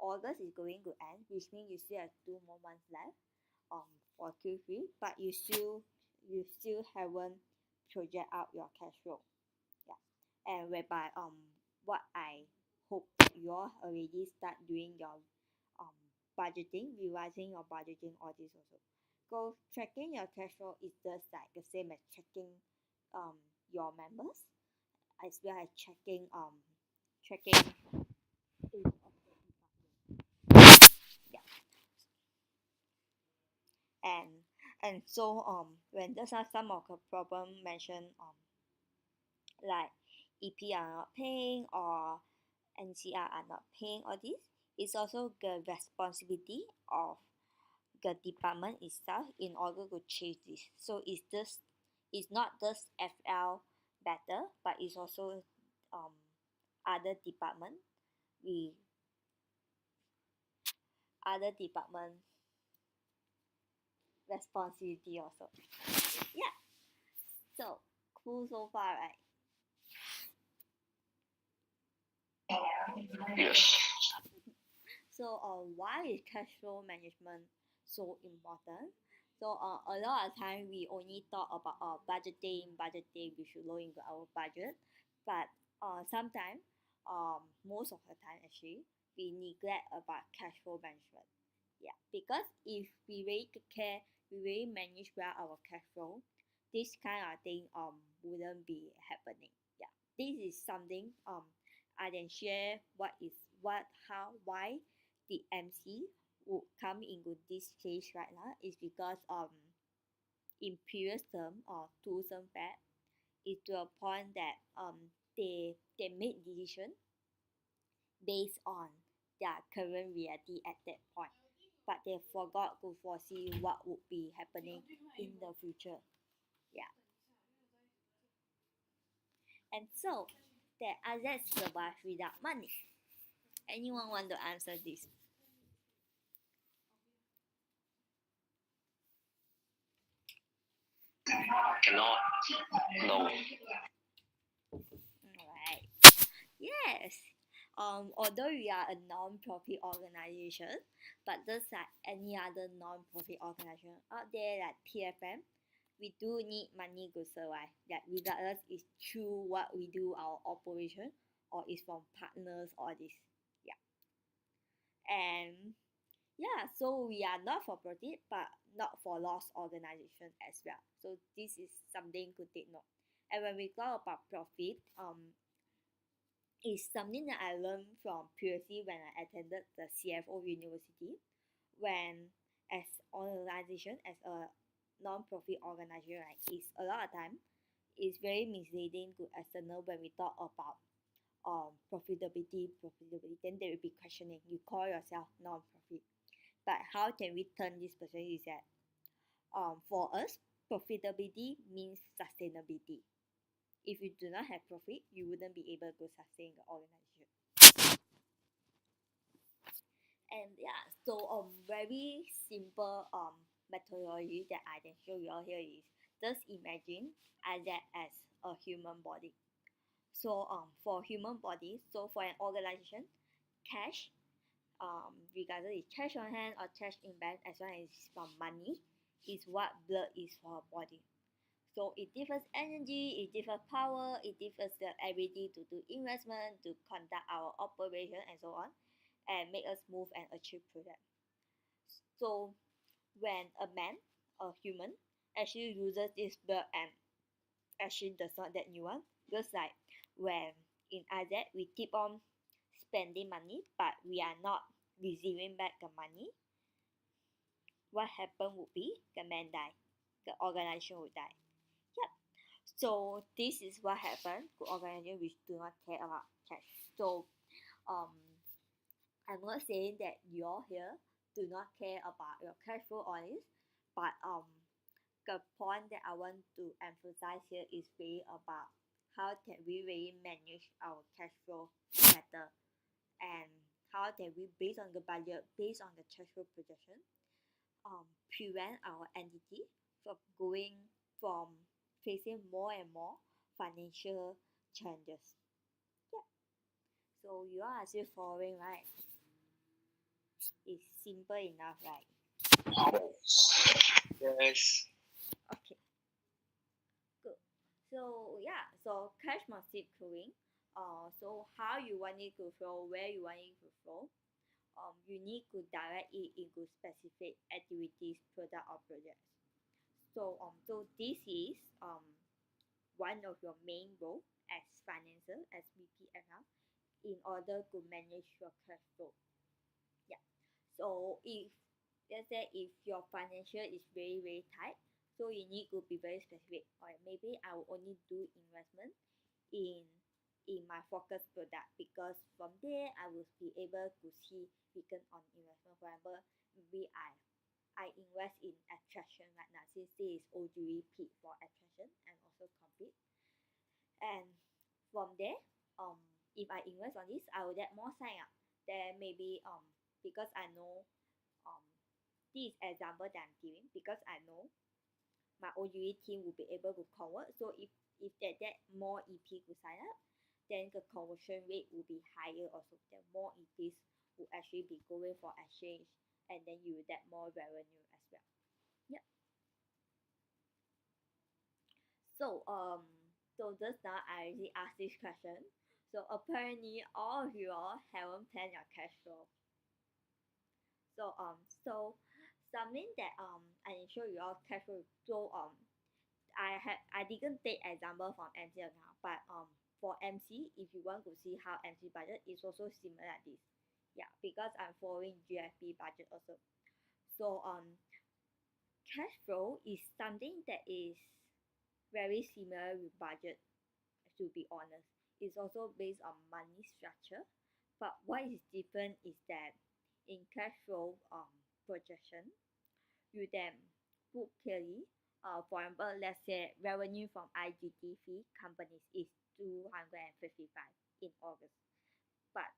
August is going to end, which means you still have 2 more months left for Q3, but you still haven't project out your cash flow. Yeah. And whereby what I hope that you all already start doing your budgeting, revising your budgeting, all this also. So tracking your cash flow is just like the same as checking your members, as well as checking yeah. And so when there's some of the problem mentioned like EP are not paying or NCR are not paying all this, it's also the responsibility of the department itself in order to change this. So it's not just FL better, but it's also other department we other department responsibility also. Yeah. So cool so far, right? Yes. So why is cash flow management so important? So a lot of time we only talk about budgeting, we should load into our budget, but sometimes most of the time actually we neglect about cash flow management. Yeah, because if we really take care, we really manage well our cash flow, this kind of thing wouldn't be happening. Yeah, this is something I can share what how why the MC would come into this case right now is because in previous term or two term back is to a point that they made decision based on their current reality at that point, but they forgot to foresee what would be happening in the future. Yeah, and so their assets survive without money. Anyone want to answer this? Cannot. No. Alright. Yes. Although we are a non-profit organization, but just like any other non-profit organization out there like TFM, we do need money to survive. That regardless is through what we do our operation or is from partners or this. Yeah. And yeah, so we are not for profit but not for loss organization as well. So this is something to take note. And when we talk about profit, is something that I learned from previously when I attended the CFO University. When as organization, as a non-profit organization, right, is a lot of time it's very misleading to external when we talk about profitability, then they will be questioning. You call yourself non-profit, but how can we turn this perspective is that for us profitability means sustainability. If you do not have profit, you wouldn't be able to sustain the organization. And yeah, so very simple methodology that I can show you all here is just imagine that as a human body. So for human body, so for an organization, cash, regardless it's cash on hand or cash in bank as well as from money, is what blood is for our body. So it differs energy, it differs power, it differs the ability to do investment, to conduct our operation and so on, and make us move and achieve product. So when a man, a human, actually uses this blood and actually does not that nuance, just like when in Isaac we keep on spending money but we are not receiving back the money, what happened would be the man die, the organization would die. Yep. So this is what happened to organizations which do not care about cash. So um I'm not saying that you all here do not care about your cash flow or this, but the point that I want to emphasize here is really about how can we really manage our cash flow better, and how can we based on the budget, based on the cash flow projection, prevent our entity from going from facing more and more financial challenges. Yeah. So you are still following, right? It's simple enough, right? Yes. Okay. Good. So yeah, so cash must keep flowing. So how you want it to flow, where you want it to flow, you need to direct it into specific activities, product or projects. So this is one of your main role as financer, as BPFL, in order to manage your cash flow. Yeah. So if let's say if your financial is very very tight, so you need to be very specific. Or maybe I will only do investment in my focus product because from there I will be able to see return on investment. For example, maybe I invest in attraction right now since this is OGV peak for attraction and also compete. And from there, if I invest on this, I will get more sign up. Then maybe because I know this example that I'm giving because I know my OUE team will be able to convert. So if that more EP could sign up, then the conversion rate will be higher also. Then more EPs will actually be going for exchange, and then you will get more revenue as well. Yeah. So just now I already asked this question. So apparently all of you all haven't planned your cash flow. So something that I can show you all cash flow. So I didn't take example from MC account, but for MC, if you want to see how MC budget is also similar like this. Yeah, because I'm following GFP budget also. So cash flow is something that is very similar with budget, to be honest. It's also based on money structure, but what is different is that in cash flow projection, you then put clearly, for example, let's say revenue from IGT companies is 255 in August. But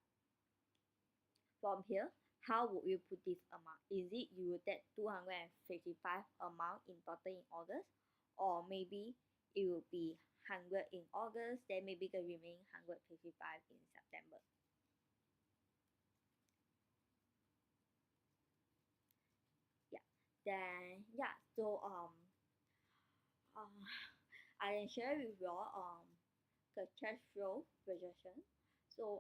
from here, how would you put this amount? Is it you would take 255 amount in total in August, or maybe it will be 100 in August, then maybe the remaining 155 in September. Yeah. Then yeah, so I can share with you all the cash flow projection. So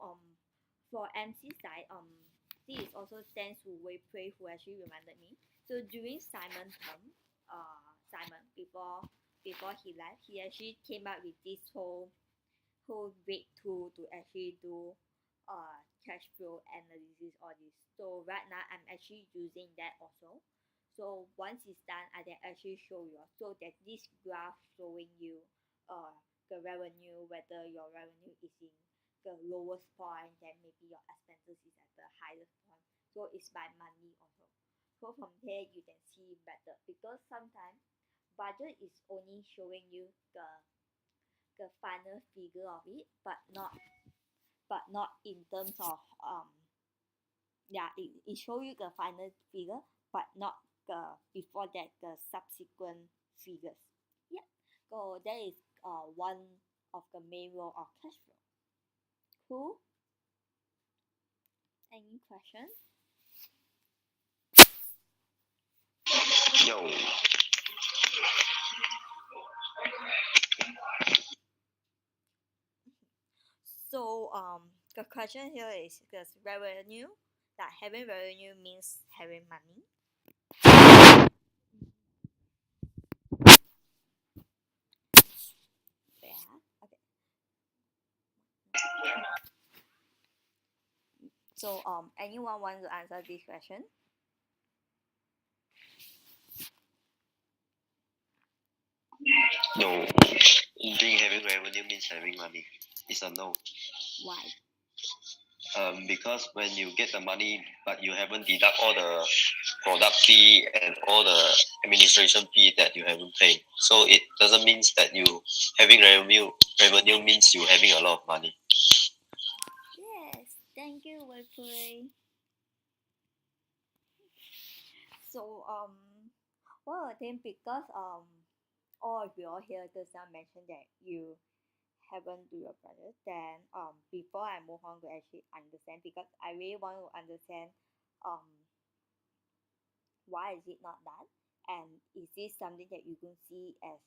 for MC side, this is also thanks to Wei Pui who actually reminded me. So during Simon term, Simon before he left, he actually came up with this whole great tool to actually do cash flow analysis all this. So right now I'm actually using that also. So once it's done, I can actually show you. So that this graph showing you the revenue, whether your revenue is in the lowest point, then maybe your expenses is at the highest point. So it's by monthly also. So from here you can see better because sometimes budget is only showing you the final figure of it, but not in terms of it show you the final figure, but not the before that the subsequent figures. Yeah. So that is one of the main role of cash flow. Cool. Any questions? Yo. So the question here is because revenue, that having revenue means having money. Yeah. Okay. So anyone want to answer this question? No. Being having revenue means having money. It's a no. Why? Because when you get the money but you haven't deduct all the product fee and all the administration fee that you haven't paid, so it doesn't mean that you having revenue means you having a lot of money. Yes, thank you, Wei Pui. So well, I think because all of you all here just now mentioned that you haven't do your budget, then before I move on to actually understand, because I really want to understand why is it not done, and is this something that you can see as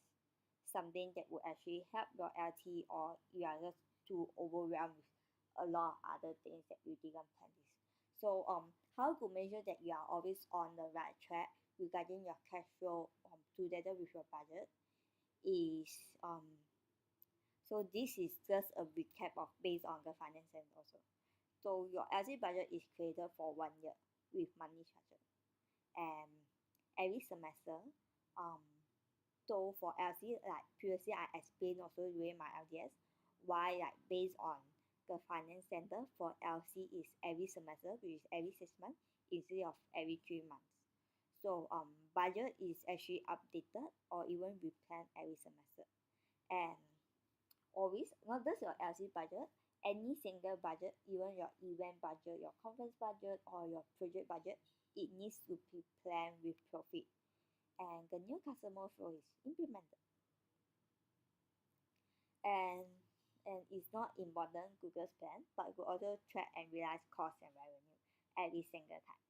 something that would actually help your LT, or you are just too overwhelmed with a lot of other things that you didn't plan this. So how to measure that you are always on the right track regarding your cash flow together with your budget is so this is just a recap of based on the finance sense also. So your LC budget is created for 1 year with money structure, and every semester so for LC, like previously I explained also during my LDS why, like based on the finance center for LC is every semester, which is every 6 months instead of every 3 months. So budget is actually updated or even replanned every semester, and always not just your LC budget, any single budget, even your event budget, your conference budget, or your project budget, it needs to be planned with profit, and the new customer flow is implemented. And it's not important Google's plan, but we also track and realize cost and revenue every single time.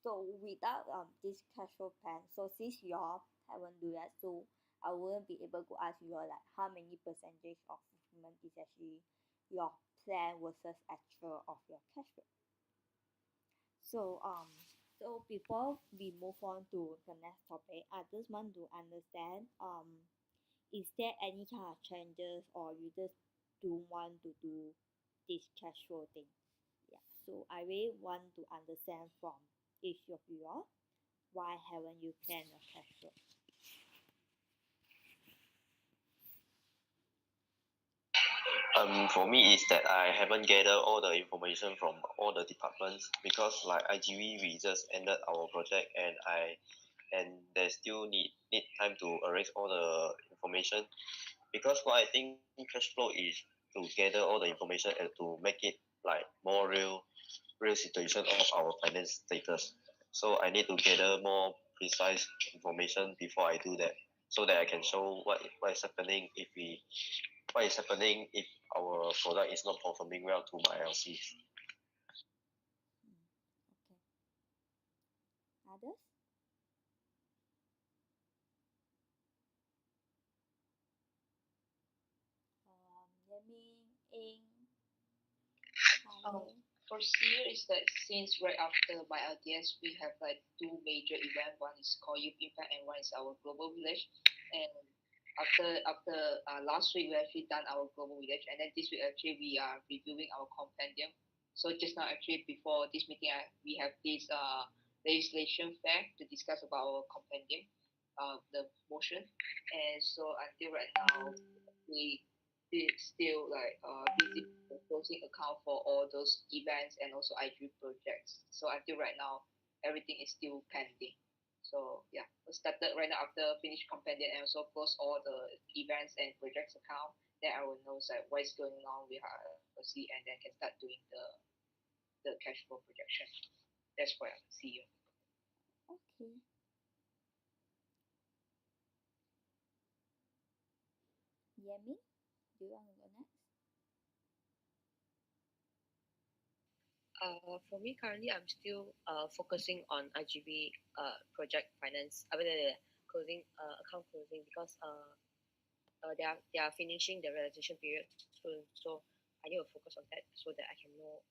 So without this cash flow plan, so since y'all haven't do that, so I wouldn't be able to ask you all like how many percentage of fulfillment is actually your plan versus actual of your cash flow. So before we move on to the next topic, I just want to understand is there any kind of changes or you just don't want to do this cash flow thing? Yeah. So I really want to understand from each of you all why haven't you planned your cash flow? For me is that I haven't gathered all the information from all the departments because like IGV we just ended our project and they still need time to arrange all the information because what I think cash flow is to gather all the information and to make it like more real situation of our finance status. So I need to gather more precise information before I do that so that I can show what is happening if our product is not performing well to my LCs. Okay. Others? Yemi, Ing, Kale. For Seer is that since right after my LDS we have like two major events. One is called Youth Impact and one is our Global Village. And after last week we actually done our Global Village, and then this week actually we are reviewing our compendium. So just now actually before this meeting we have this legislation fair to discuss about our compendium, the motion. And so until right now we still like busy closing account for all those events and also IG projects. So until right now, everything is still pending. So yeah, we started right now after finish compendium and also close all the events and projects account. Then I will know like what is going on with our LC and then can start doing the cash flow projection. That's why I see you. Okay. Yemi, do you want to go next? For me currently, I'm still focusing on IGB project finance, closing account closing because they are finishing the realization period soon. So I need to focus on that so that I can know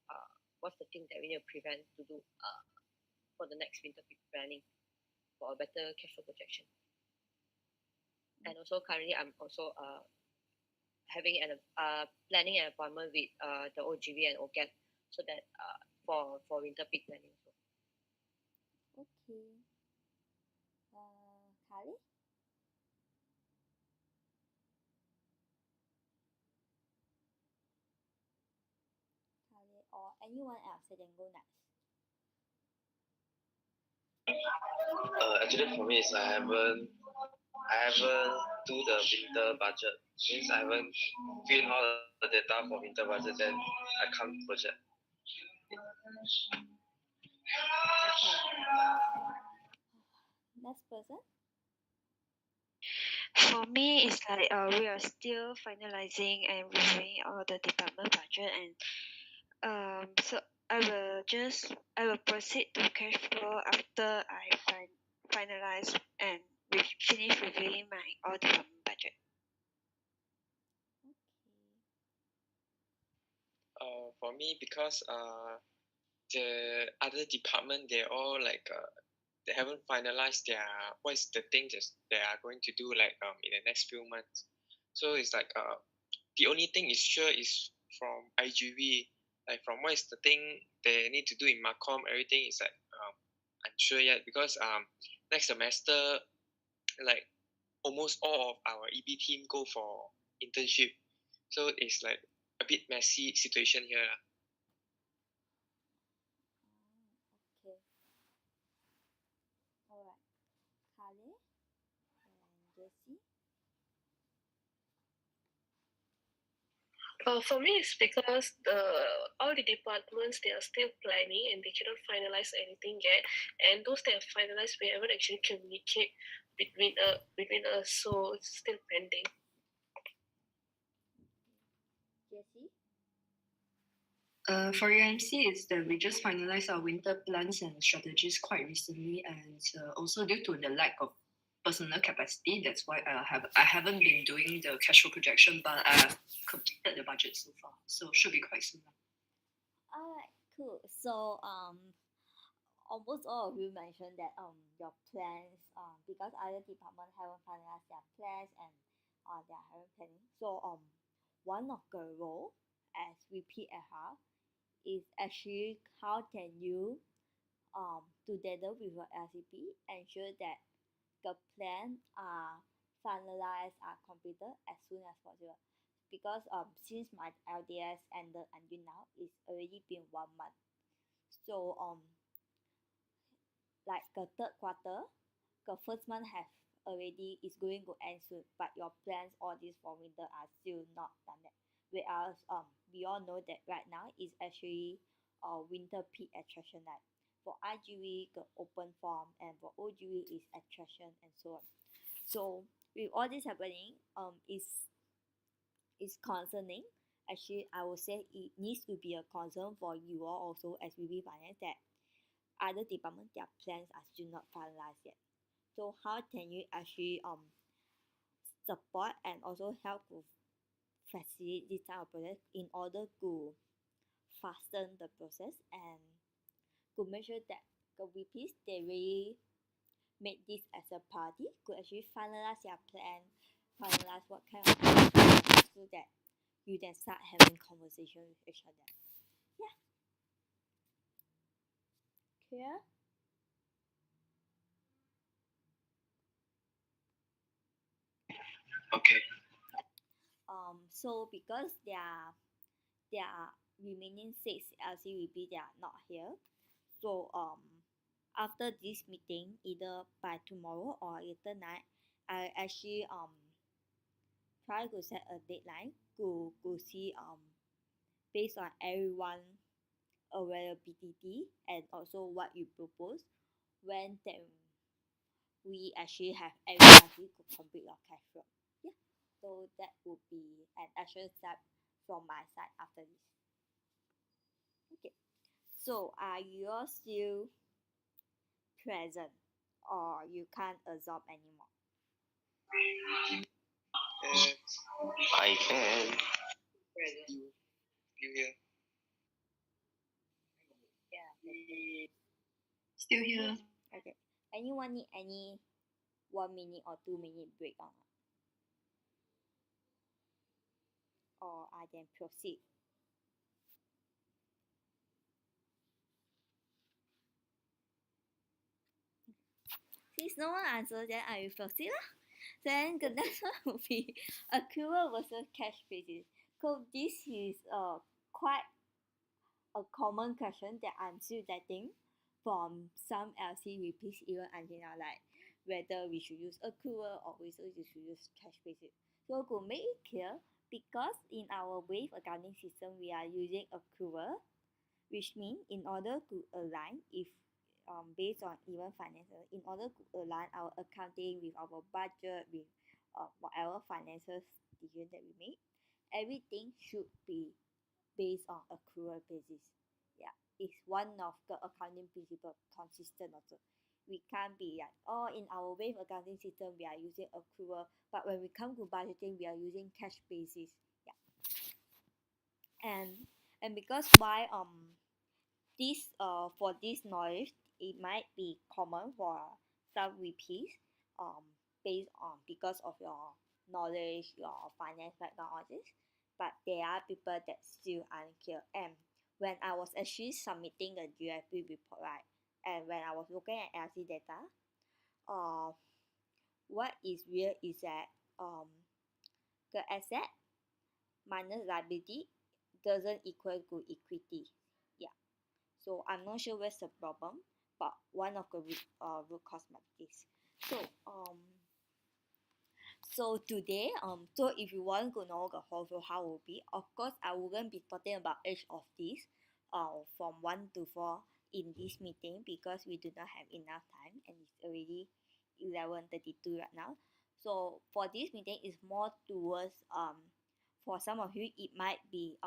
what's the thing that we need to prevent to do for the next winter peak planning for a better cash flow projection. And also currently, I'm also having an planning an appointment with the OGV and OCAT so that for winter peak planning. Okay. Kali? Kali or anyone else, then go next. Actually, for me, is I haven't do the winter budget. Since I haven't fill all the data for winter budget, then I can't project. Next person? For me, it's like we are still finalizing and reviewing all the department budget, and so I will proceed to cash flow after I finalize and finish reviewing my all department budget. For me, because the other department they're all like they haven't finalized their what is the thing that they are going to do like in the next few months. So it's like the only thing is sure is from IGV, like from what is the thing they need to do in Macom, everything is like unsure yet because next semester like almost all of our EB team go for internship, so it's like a bit messy situation here. Okay. Alright. Kale and Jessie. For me, it's because all the departments they are still planning and they cannot finalize anything yet. And those they have finalized, we haven't actually communicate between us, so it's still pending. Jessie? For UMC, it's that we just finalized our winter plans and strategies quite recently, and also due to the lack of personal capacity, that's why I haven't been doing the cash flow projection, but I've completed the budget so far, so should be quite soon. Alright, cool. So almost all of you mentioned that your plans because other departments haven't finalized their plans and they are having planning. So one of the role as VP at HAR is actually how can you together with your LCP ensure that the plan are finalized are completed as soon as possible. Because since my LDS ended until now, it's already been 1 month. So like the third quarter, the first month have already is going to end soon, but your plans all this for winter are still not done yet. Whereas we all know that right now is actually winter peak attraction night. For IGV, the open form, and for OGV is attraction and so on. So with all this happening, is concerning. Actually, I would say it needs to be a concern for you all also as VP Finance that other department their plans are still not finalized yet. So how can you actually support and also help to facilitate this type of process in order to fasten the process and to make sure that the VPs they really make this as a party, could actually finalize their plan, finalize what kind of so that you then start having conversation with each other. Yeah. Clear? Okay. So because there are remaining 6 LCVP they are not here, so after this meeting, either by tomorrow or later night, I actually try to set a deadline to see based on everyone availability and also what you propose when then we actually have everybody to complete your cash flow. Yeah. So that would be an action step from my side after this. Okay. So are you all still present or you can't absorb anymore? I can. You here? Still here. Okay. Anyone need any 1 minute or 2 minute break or not? Or I then proceed. Since no one answers, then I will proceed lah. Then the next one will be accrual versus cash basis. So this is quite a common question that I'm still getting from some LCVPs even until now, like whether we should use accrual or whether we should use cash basis. So to make it clear, because in our wave accounting system we are using accrual, which means in order to align if based on even financial, in order to align our accounting with our budget with whatever financial decision that we make, everything should be based on accrual basis. Yeah, it's one of the accounting principle consistent also. We can't be like, oh, in our wave accounting system we are using accrual, but when we come to budgeting we are using cash basis. Yeah, and because why this for this knowledge it might be common for some VPs based on because of your knowledge, your finance background, all this, but there are people that still unclear. And when I was actually submitting the GFP report, right, and when I was looking at LC data, uh, what is real is that the asset minus liability doesn't equal to equity. Yeah. So I'm not sure where's the problem, but one of the root cause might be this. So So today, so if you want to know the whole view how it will be, of course I wouldn't be talking about each of these, from 1 to 4 in this meeting because we do not have enough time and it's already 11:32 right now. So for this meeting, it's more towards for some of you it might be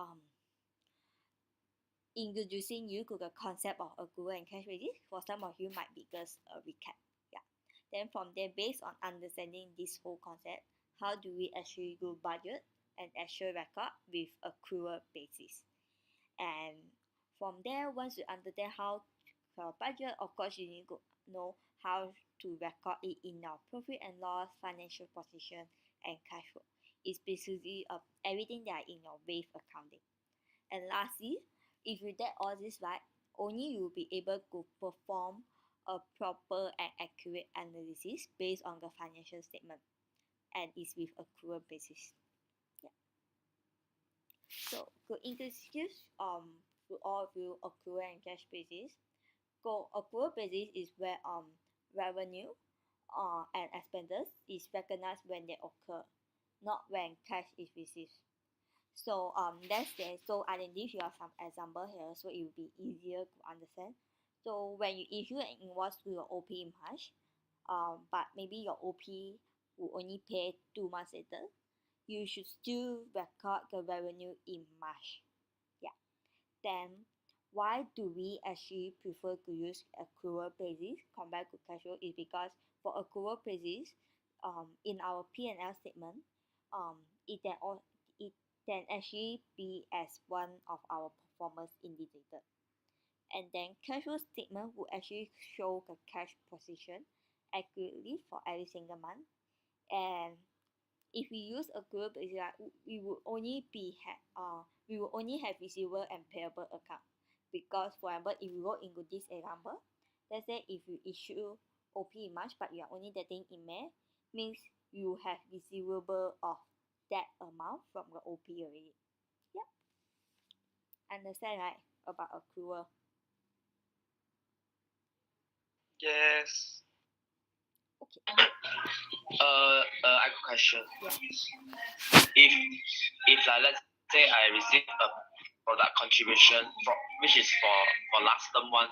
introducing you to the concept of accrual and cash basis. For some of you might be just a recap. Yeah. Then from there, based on understanding this whole concept, how do we actually do budget and actual record with accrual basis? And from there, once you understand how to budget, of course you need to know how to record it in your profit and loss, financial position, and cash flow. It's basically everything that are in your wave accounting. And lastly, if you get all this right, only you will be able to perform a proper and accurate analysis based on the financial statement, and it's with accrual basis. Yeah. So to introduce to all of you accrual and cash basis. So accrual basis is where revenue and expenses is recognized when they occur, not when cash is received. So let's say, so I will give you some example here so it will be easier to understand. So when you issue an invoice to your OP in March, but maybe your OP will only pay 2 months later, you should still record the revenue in March. Yeah. Then why do we actually prefer to use accrual basis compared to cash flow is because for accrual basis, in our P&L statement, it can actually be as one of our performance indicator. And then cash flow statement will actually show the cash position accurately for every single month. And if we use accrual basis, we will only have receivable and payable account. Because for example, if we go into this example, let's say if you issue OP in March but you are only getting in May, means you have receivable of that amount from the OP already. Yeah. Understand right about accrual? Yes. Okay. I have a question. Yeah. If like let's say I receive a product contribution from which is for last term one,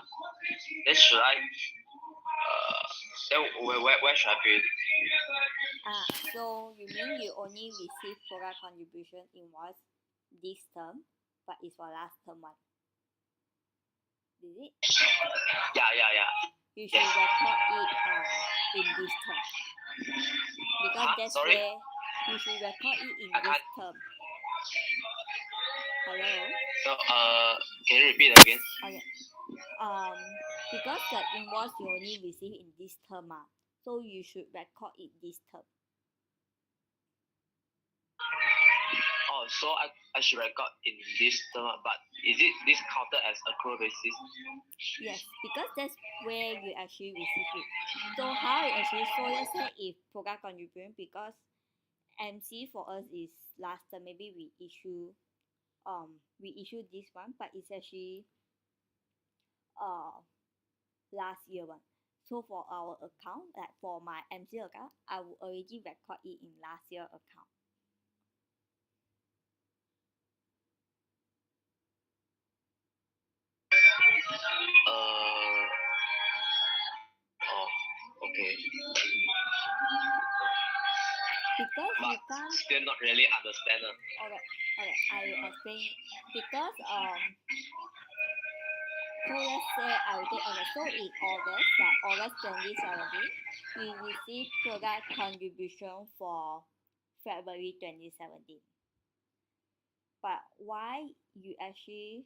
then should I then where should I pay it? So you mean you only receive product contribution invoice this term, but it's for last term one? Is it? Yeah. You should record it in this term. Because that's sorry? where you should record it in this term. Hello? So can you repeat again? Okay. Because the invoice you only receive in this term, so you should record it this term. Oh, so I should record in this term, but is it this counted as accrual basis? Yes, because that's where you actually receive it. So how it actually, so let's say if product contribution, because MC for us is last term, maybe we issue this one, but it's actually last year one. So for our account, like for my MC account, I will already record it in last year account. Okay. Because but you can't. Still not really understand. Okay, I will explain. Because so let's say I will take August. So in August, like August 2017, we received product contribution for February 2017. But why you actually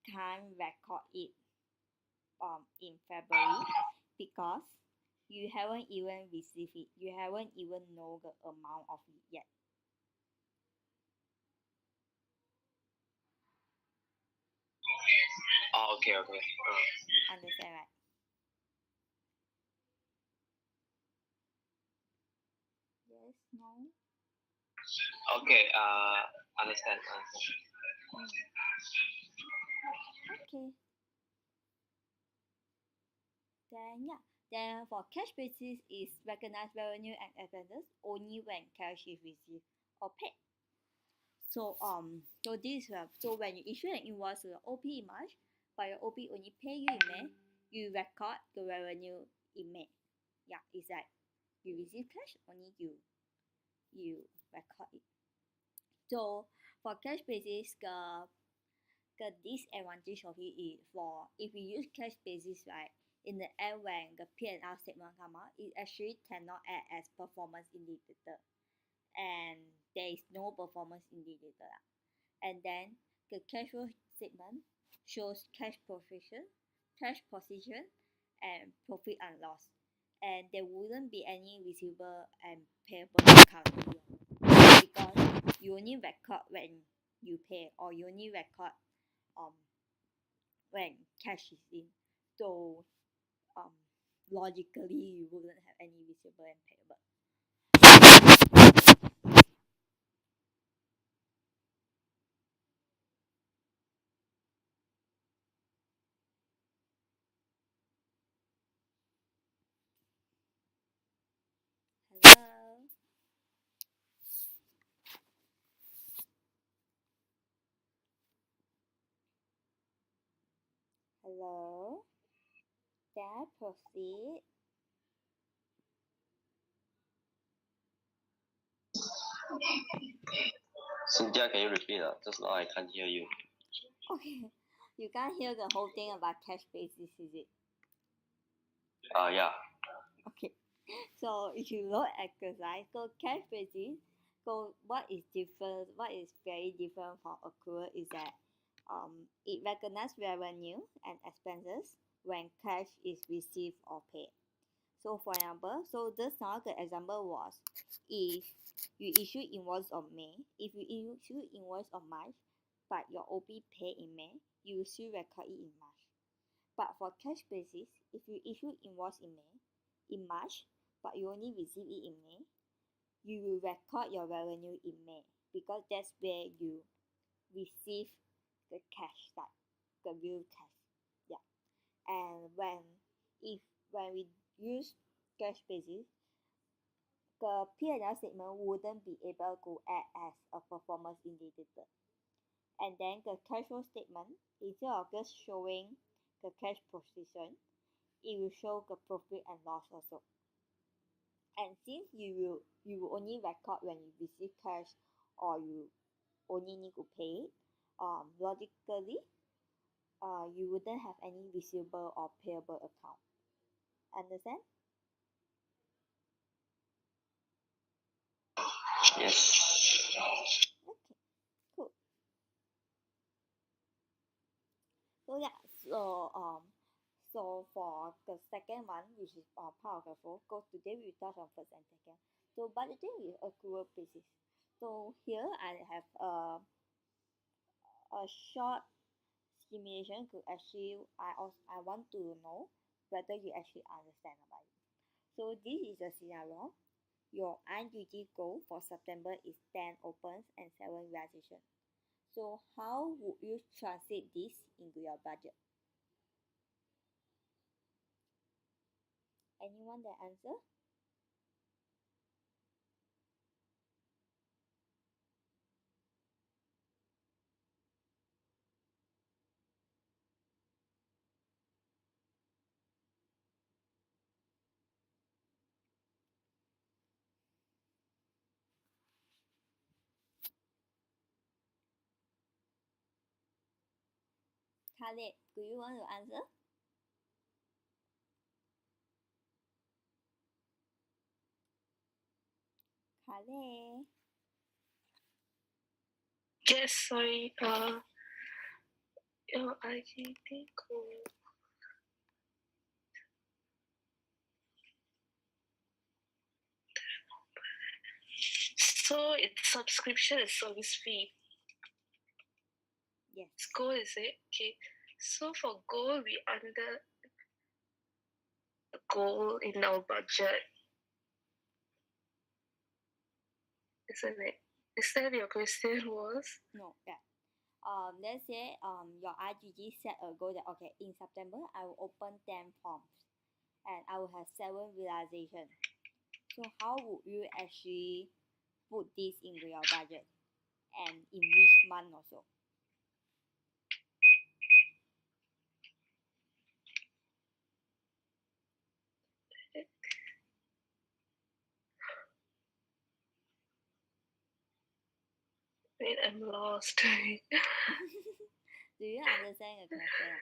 can't record it in February? Because you haven't even received it. You haven't even know the amount of it yet. Oh, okay. Understand, right? Yes, no? Okay, understand. Okay. Then yeah. Then for cash basis is recognized revenue and expenses only when cash is received or paid. So this so when you issue an invoice to the OP in March, but your OP only pay you in May, you record the revenue in May. Yeah, it's like you receive cash only you record it. So for cash basis, the disadvantage of it is for if we use cash basis, right, in the end when the P&L statement come out, it actually cannot add as performance indicator, and there is no performance indicator. And then the cash flow statement shows cash position, and profit and loss, and there wouldn't be any receivable and payable account because you only record when you pay, or you only record when cash is in. So logically you wouldn't have any receivable and payable. Hello. Hello. Can I proceed? Cynthia, can you repeat? Just now I can't hear you. Okay. You can't hear the whole thing about cash basis, is it? Yeah. Okay. So if you look at the slide, so cash basis, so what is very different from accrual is that it recognizes revenue and expenses when cash is received or paid. So for example, so just now the example was if you issue invoice on May, if you issue invoice on March, but your OP pay in May, you will still record it in March. But for cash basis, if you issue invoice in March, but you only receive it in May, you will record your revenue in May because that's where you receive the cash, like the real cash. Yeah. And when we use cash basis, the P&L statement wouldn't be able to act as a performance indicator. And then the cash flow statement, instead of just showing the cash position, it will show the profit and loss also. And since you will only record when you receive cash or you only need to pay it, logically, you wouldn't have any receivable or payable account. Understand? Yes. Okay, cool. So yeah, so for the second one, which is part of the flow, because today we touch on first and second. So budgeting with accrual basis. So here I have a short simulation to actually I want to know whether you actually understand about it. So this is a scenario. Your IGG goal for September is 10 opens and 7 realization. So how would you translate this into your budget? Anyone that answer? Khaled, do you want to answer? Khaled. Yes, sorry. I think. So it's subscription and service fee. Yes. Goal is it? Okay. So for goal, we under the goal in our budget, isn't it? Is that your question was? No, yeah. Let's say your IGG set a goal that okay, in September I will open 10 forms, and I will have 7 realization. So how would you actually put this into your budget and in which month also? Wait, I'm lost. Do you understand the question?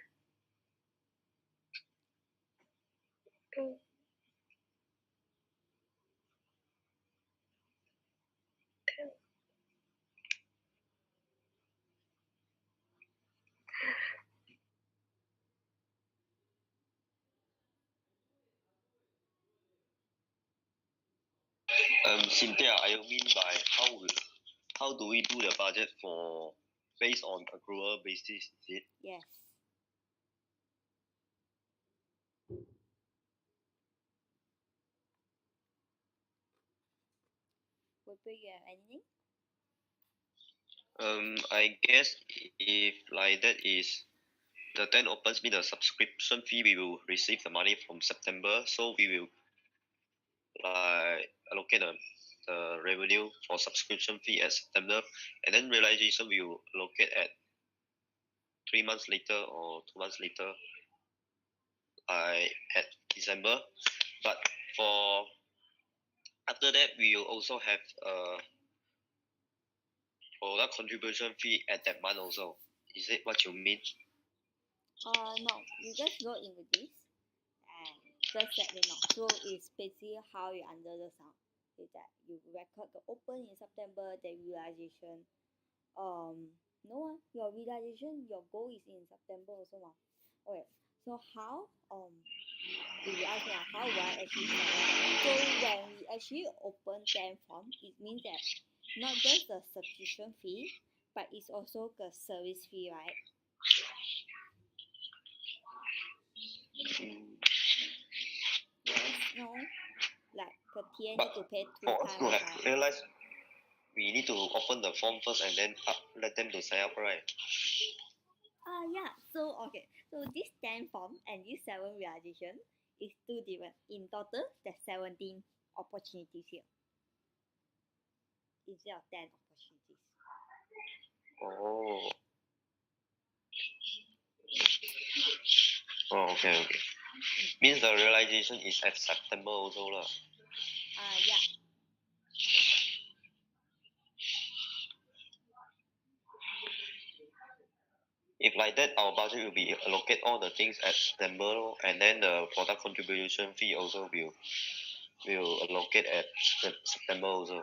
Cynthia, I mean by how do we do the budget for based on accrual basis? Is it? Yes. Would you have anything? I guess if like that is the 10 opens me the subscription fee, we will receive the money from September, so we will like allocate the revenue for subscription fee at September, and then realization we will allocate at 3 months later or 2 months later, at December. But for after that, we will also have product contribution fee at that month also. Is it what you mean? No, you just go into this and just let me know. So it's basically how you under the sound. Is that you record the open in September, the realization. No, your realization, your goal is in September also. Okay, so how if you ask me how will I actually start? So when we actually open 10 form, it means that not just the subscription fee, but it's also the service fee, right? Yes, no, like the TA need to pay 2 For us to times, have right? realized, we need to open the form first and then let them to sign up, right? Yeah, so okay, so this 10 form and this 7 realization is 2 different. In total, there's 17 opportunities here instead of 10 opportunities. Oh. Oh, okay. Means the realization is at September also lah. Yeah. If like that, our budget will be allocate all the things at September lor, and then the product contribution fee also will allocate at September also.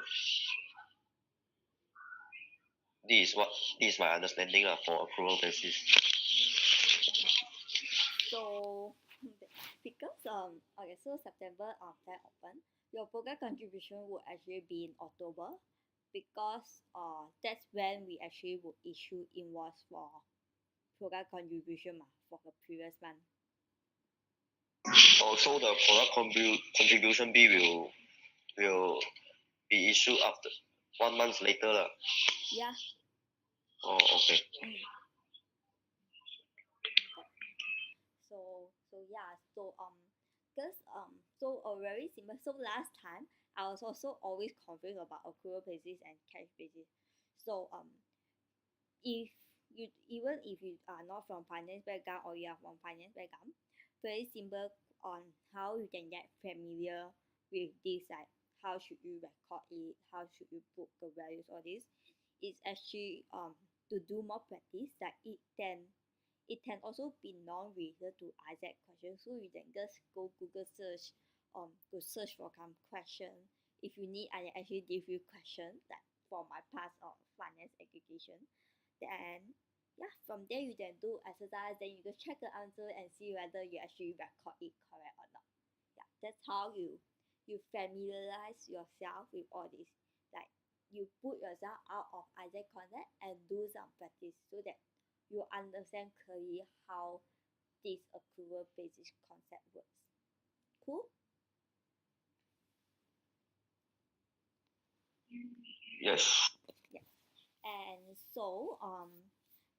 This is my understanding lah for accrual basis. So because okay, so September that open, your program contribution would actually be in October because that's when we actually would issue invoice for program contribution for the previous month. Also, the product contribution fee will be issued after 1 month later lah. Yeah. Oh, okay. So yeah, so a very simple. So last time I was also always confused about accrual basis and cash basis. So if you even if you are not from finance background or you are from finance background, very simple on how you can get familiar with this, like how should you record it, how should you put the values, all this. It's actually to do more practice, that it can also be non-related to Isaac question. So you can just go Google search to search for some question. If you need, I actually give you questions that for my past of finance education. Then yeah, from there you can do exercise, then you go check the answer and see whether you actually record it correct or not. Yeah, that's how you familiarize yourself with all this. Like you put yourself out of Isaac concept and do some practice so that you understand clearly how this accrual basis concept works. Cool? Yes. Yes. And so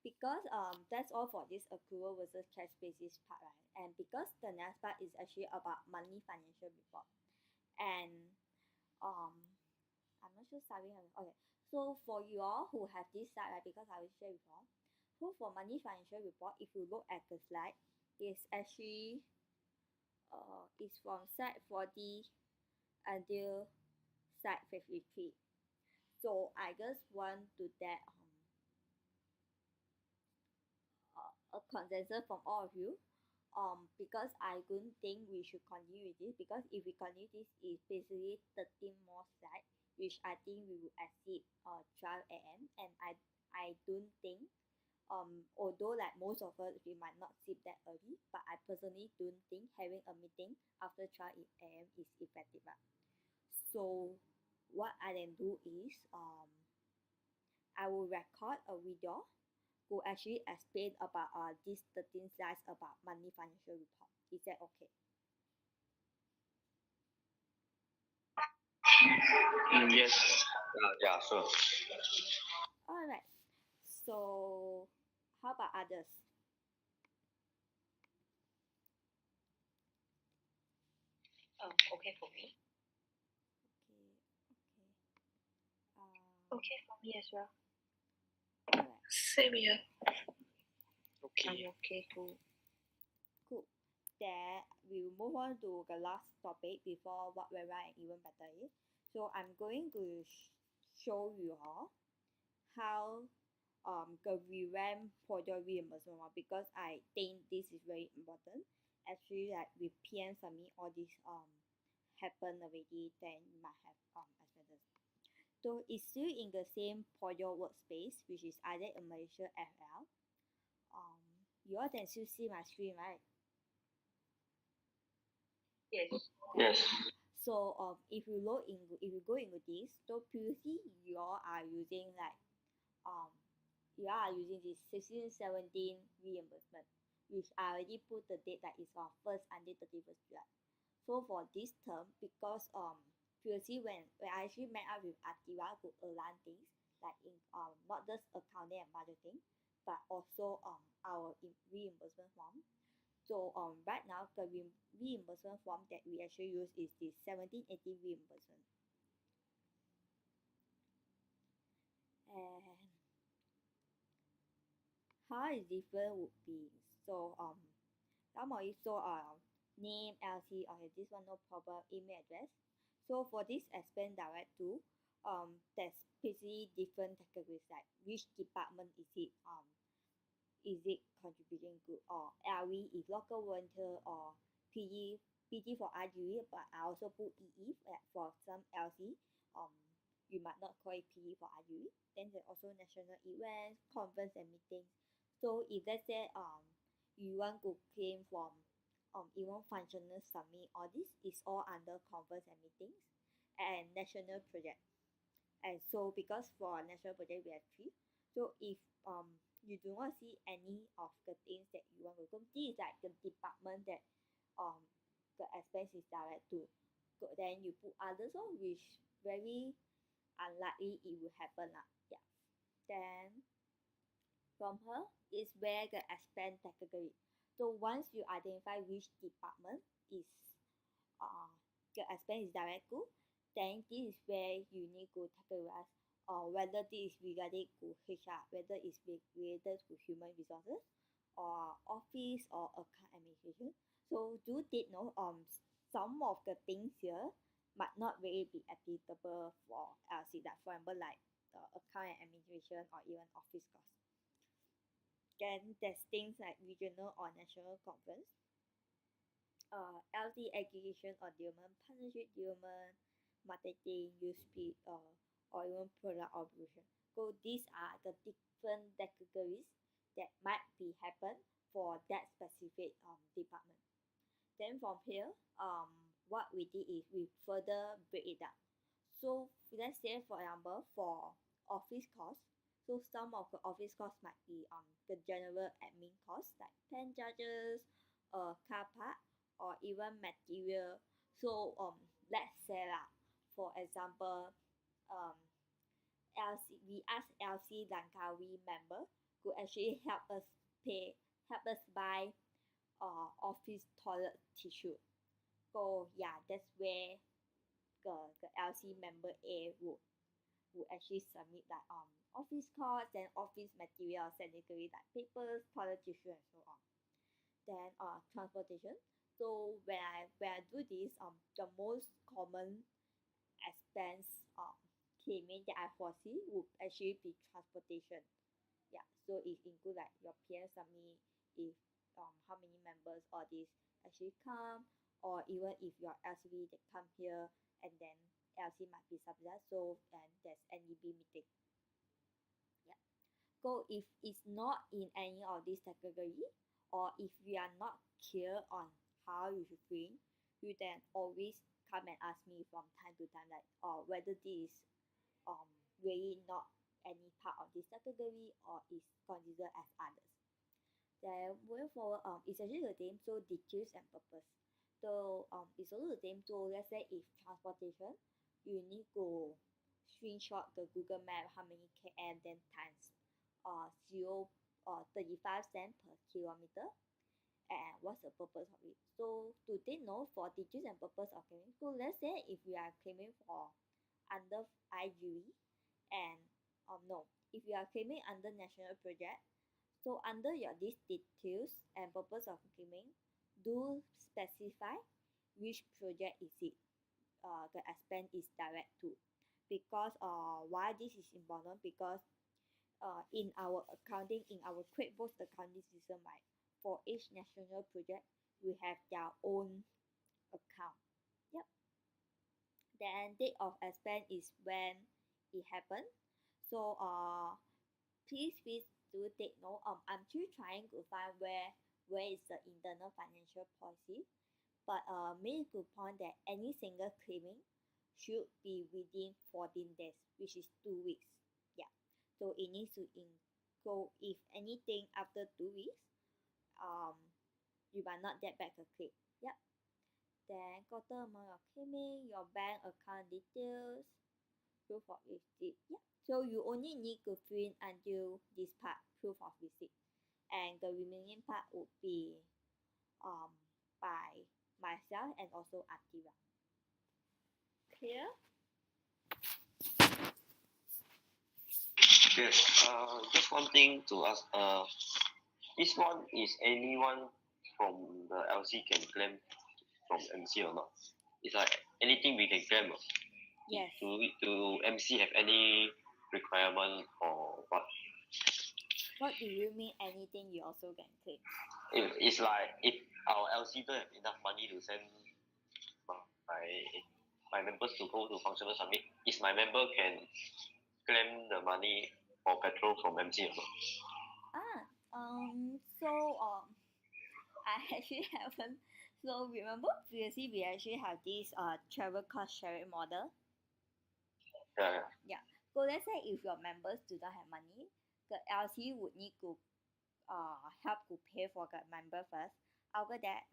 because that's all for this accrual versus cash basis part, right? And because the next part is actually about monthly financial report, and I'm not sure Sabi have okay. So for you all who have this slide, right? Because I will share with you all. So for monthly financial report, if you look at the slide, it's actually it's from slide 40 until slide 53. So I just want to get a consensus from all of you. Because I don't think we should continue with this, because if we continue this, it's basically 13 more slides, which I think we will exceed 12 a.m. And I don't think although like most of us we might not sleep that early, but I personally don't think having a meeting after 12 a.m. is effective. So what I then do is I will record a video who actually explain about these 13 slides about monthly financial report. Is that okay? Yes. Yeah, sure. Alright. So how about others? Okay for me. Okay. Okay for me as well. Alright. Same here. Okay. I'm okay too. Cool. Then we will move on to the last topic before what went right and even better is. So I'm going to show you all how the revamp project reimbursement one, because I think this is very important. Actually, like with PM Summit, all this happened already, then you might have expenses. So it's still in the same project workspace, which is either in Malaysia FL. You all can still see my screen, right? Yes. Yes. So if you go into this, so previously you all are using like you all are using this 16-17 reimbursement, which I already put the date that is from 1st until 31st July. So for this term, because previously when I actually met up with Atira to align things, like in not just accounting and budgeting, but also our reimbursement form. So right now the reimbursement form that we actually use is the 17-18 reimbursement. And how is different would be, so some of you saw name, LC, okay, this one no problem, email address. So for this expense direct to, there's basically different categories, like which department is it contributing to, or LV is local volunteer, or PD for RGV, but I also put EE for some LC. You might not call it PD for RGV. Then there's also national events, conference and meetings. So if let's say you want to claim from even functional summit, all this is all under conference and meetings and national project. And so because for national project we have three, so if you do not see any of the things that you want to go, this is like the department that um the expense is direct to. Then you put others on, which very unlikely it will happen lah. Yeah. Then from her is where the expense category. So once you identify which department is the expense is direct to, then this is where you need to categorize whether this is regarding to HR, whether it's related to human resources or office or account administration. So do take note some of the things here might not really be applicable for LC, like for example like account and administration or even office costs. Then there's things like regional or national conference, LT aggregation or development, partnership development, marketing, use speed, or even product operation. So these are the different categories that might be happen for that specific department. Then from here, what we did is we further break it down. So let's say for example for office costs, so some of the office costs might be the general admin costs like pen charges, car park, or even material. So let's say lah, for example, LC, we asked LC Langkawi member who actually help us buy office toilet tissue. So yeah, that's where the LC member A would actually submit like office costs and office materials, sanitary like papers, toilet tissue and so on. Then transportation. So when I do this, the most common expense claiming that I foresee would actually be transportation. Yeah, so it include like your PM summit, if how many members all this actually come, or even if your LCV they come here and then LC might be subsidized, so and there's NEB meeting. Yeah. So if it's not in any of these category, or if we are not clear on how you should bring, you then always come and ask me from time to time like whether this is really not any part of this category or is considered as others. Then moving forward, it's actually the same, so details and purpose. So it's also the same. So let's say if transportation, you need to screenshot the Google map how many km then times 35 cents per kilometer, and what's the purpose of it. So to take note for details and purpose of claiming, so let's say if we are claiming for under IGV and no, if you are claiming under national project, so under your these details and purpose of claiming, do specify which project is it the expense is direct to, because why this is important, because in our accounting, in our QuickBooks accounting system, right, for each national project we have their own account. Yep. Then date of expense is when it happened. So please do take note. I'm still trying to find where is the internal financial policy, but make a good point that any single claiming should be within 14 days, which is 2 weeks. Yeah. So it needs to go, if anything after 2 weeks, you might not get back a claim. Yep. Then total amount of claiming, your bank account details, proof of receipt. Yeah. So you only need to fill in until this part, proof of receipt. And the remaining part would be by myself and also Atira. Clear? Yes. Just one thing to ask. This one is anyone from the LC can claim from MC or not? It's like anything we can claim. Yes. Do MC have any requirement or what? What do you mean anything you also can claim? It's like if our LC don't have enough money to send my members to go to functional summit, is my member can claim the money for petrol from MC or not? I actually haven't. So remember previously we actually have this travel cost sharing model. Yeah. Yeah. So let's say if your members do not have money, the LC would need to help to pay for the member first. After that,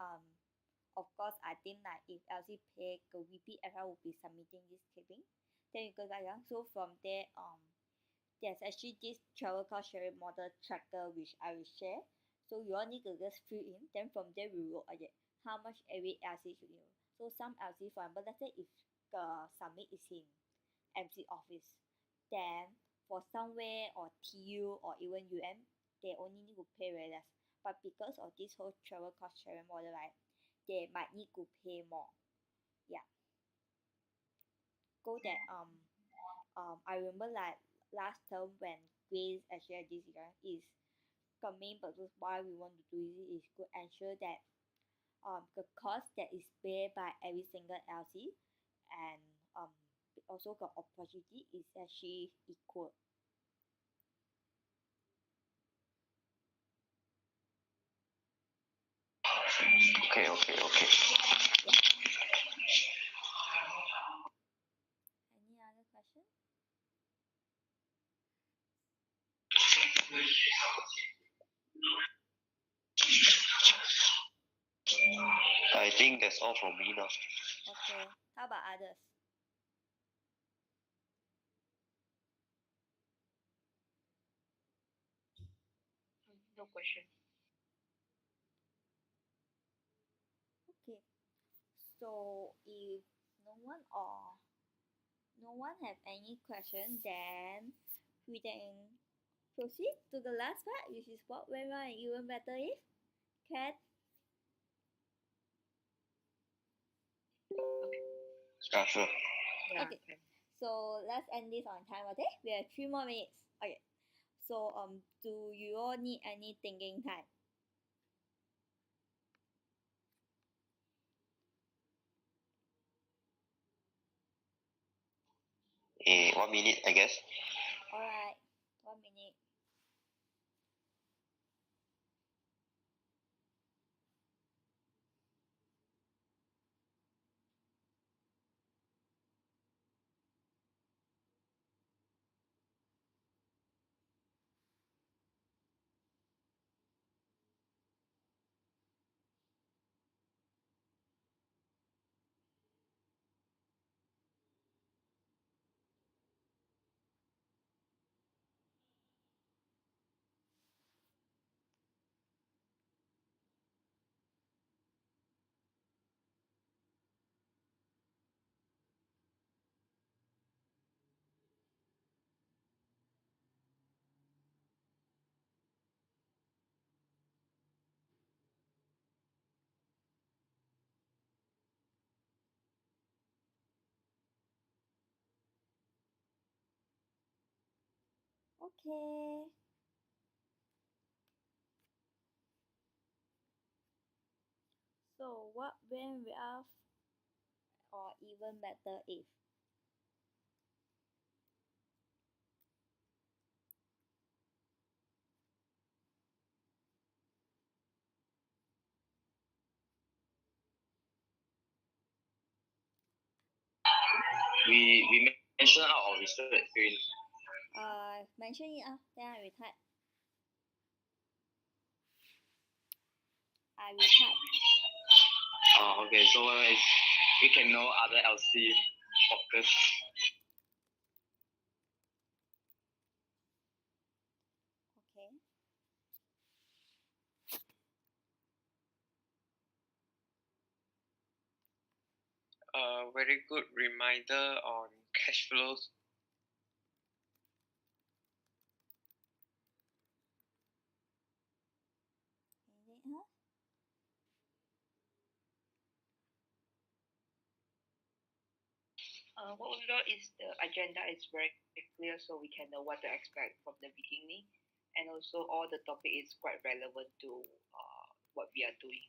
of course I think like if LC pay, the VP FL will be submitting this claiming. Then you go back, yeah. So from there, there's actually this travel cost sharing model tracker which I will share. So you all need to just fill in. Then from there we will how much every LC should you. So some LC, for example, let's say if the summit is in MC office, then for somewhere or TU or even UM, they only need to pay very less. But because of this whole travel cost sharing model, right, they might need to pay more. Yeah. Go that I remember like last term when Grace actually had this year is the main purpose why we want to do it is to ensure that the cost that is paid by every single LC and also the opportunity is actually equal. Okay. Yeah. Any other question? I think that's all from me now. Okay. How about others? No question. Okay. So if no one have any question, then we can proceed to the last part, which is what went wrong and even better if. Can. Sure. Yeah. Okay. So let's end this on time, okay? We have 3 more minutes. Okay. So do you all need any thinking time? Eh, 1 minute, I guess. Alright, 1 minute. Okay. So what went well or even better if? We mentioned out of research field. Mention it then I will type. I will type. Okay, so we can know other LC focus. Okay. A very good reminder on cash flows. Anything else? What we got is the agenda is very clear, so we can know what to expect from the beginning, and also all the topic is quite relevant to what we are doing.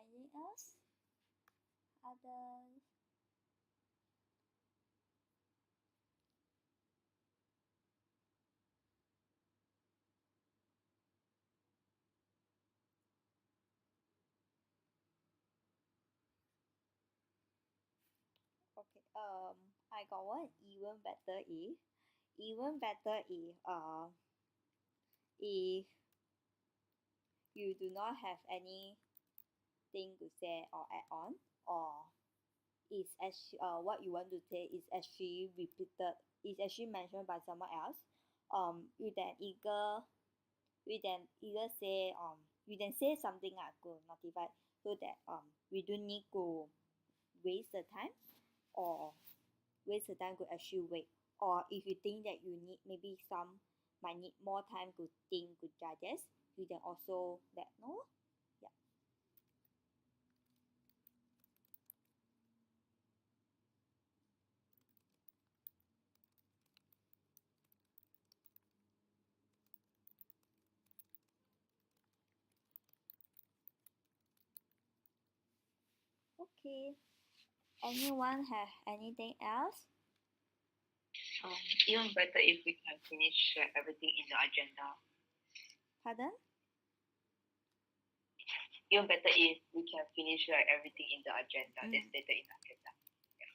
Anything else? Others? Okay. I got one even better if you do not have anything to say or add on, or is actually what you want to say is actually repeated, is actually mentioned by someone else. You can say something to notify, so that we don't need to waste the time, or waste the time to actually wait. Or if you think that you need maybe some might need more time to think to digest, you can also let know. Yeah. Okay. Anyone have anything else? Even better if we can finish everything in the agenda. Pardon? even better if we can finish like everything in the agenda. That's stated in the agenda. Okay.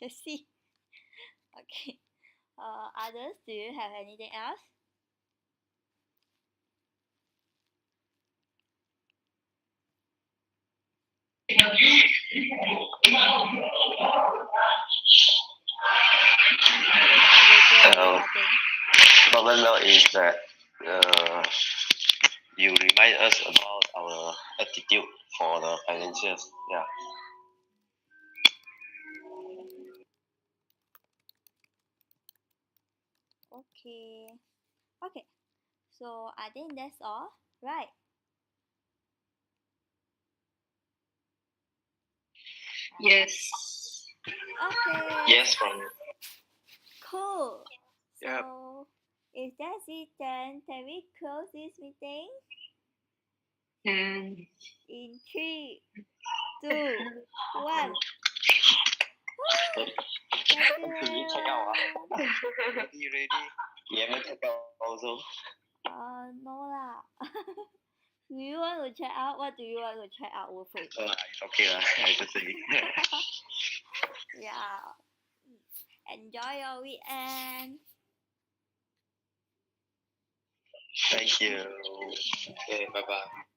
Jessie. Okay. Others, do you have anything else? Uh, Problem now is that you remind us about our attitude for the financials. Yeah. Okay. Okay. So I think that's all, right? Yes. Okay. Yes, from Cool. Yep. So if that's it, then can we close this meeting And in 3, 2, 1? Thank you, Can you check out? everyone. Ready. You haven't checked out also. No lah. Do you want to check out? What do you want to check out, Wolfie? It's okay lah. I just say. Yeah. Enjoy your weekend. Thank you. okay, bye bye.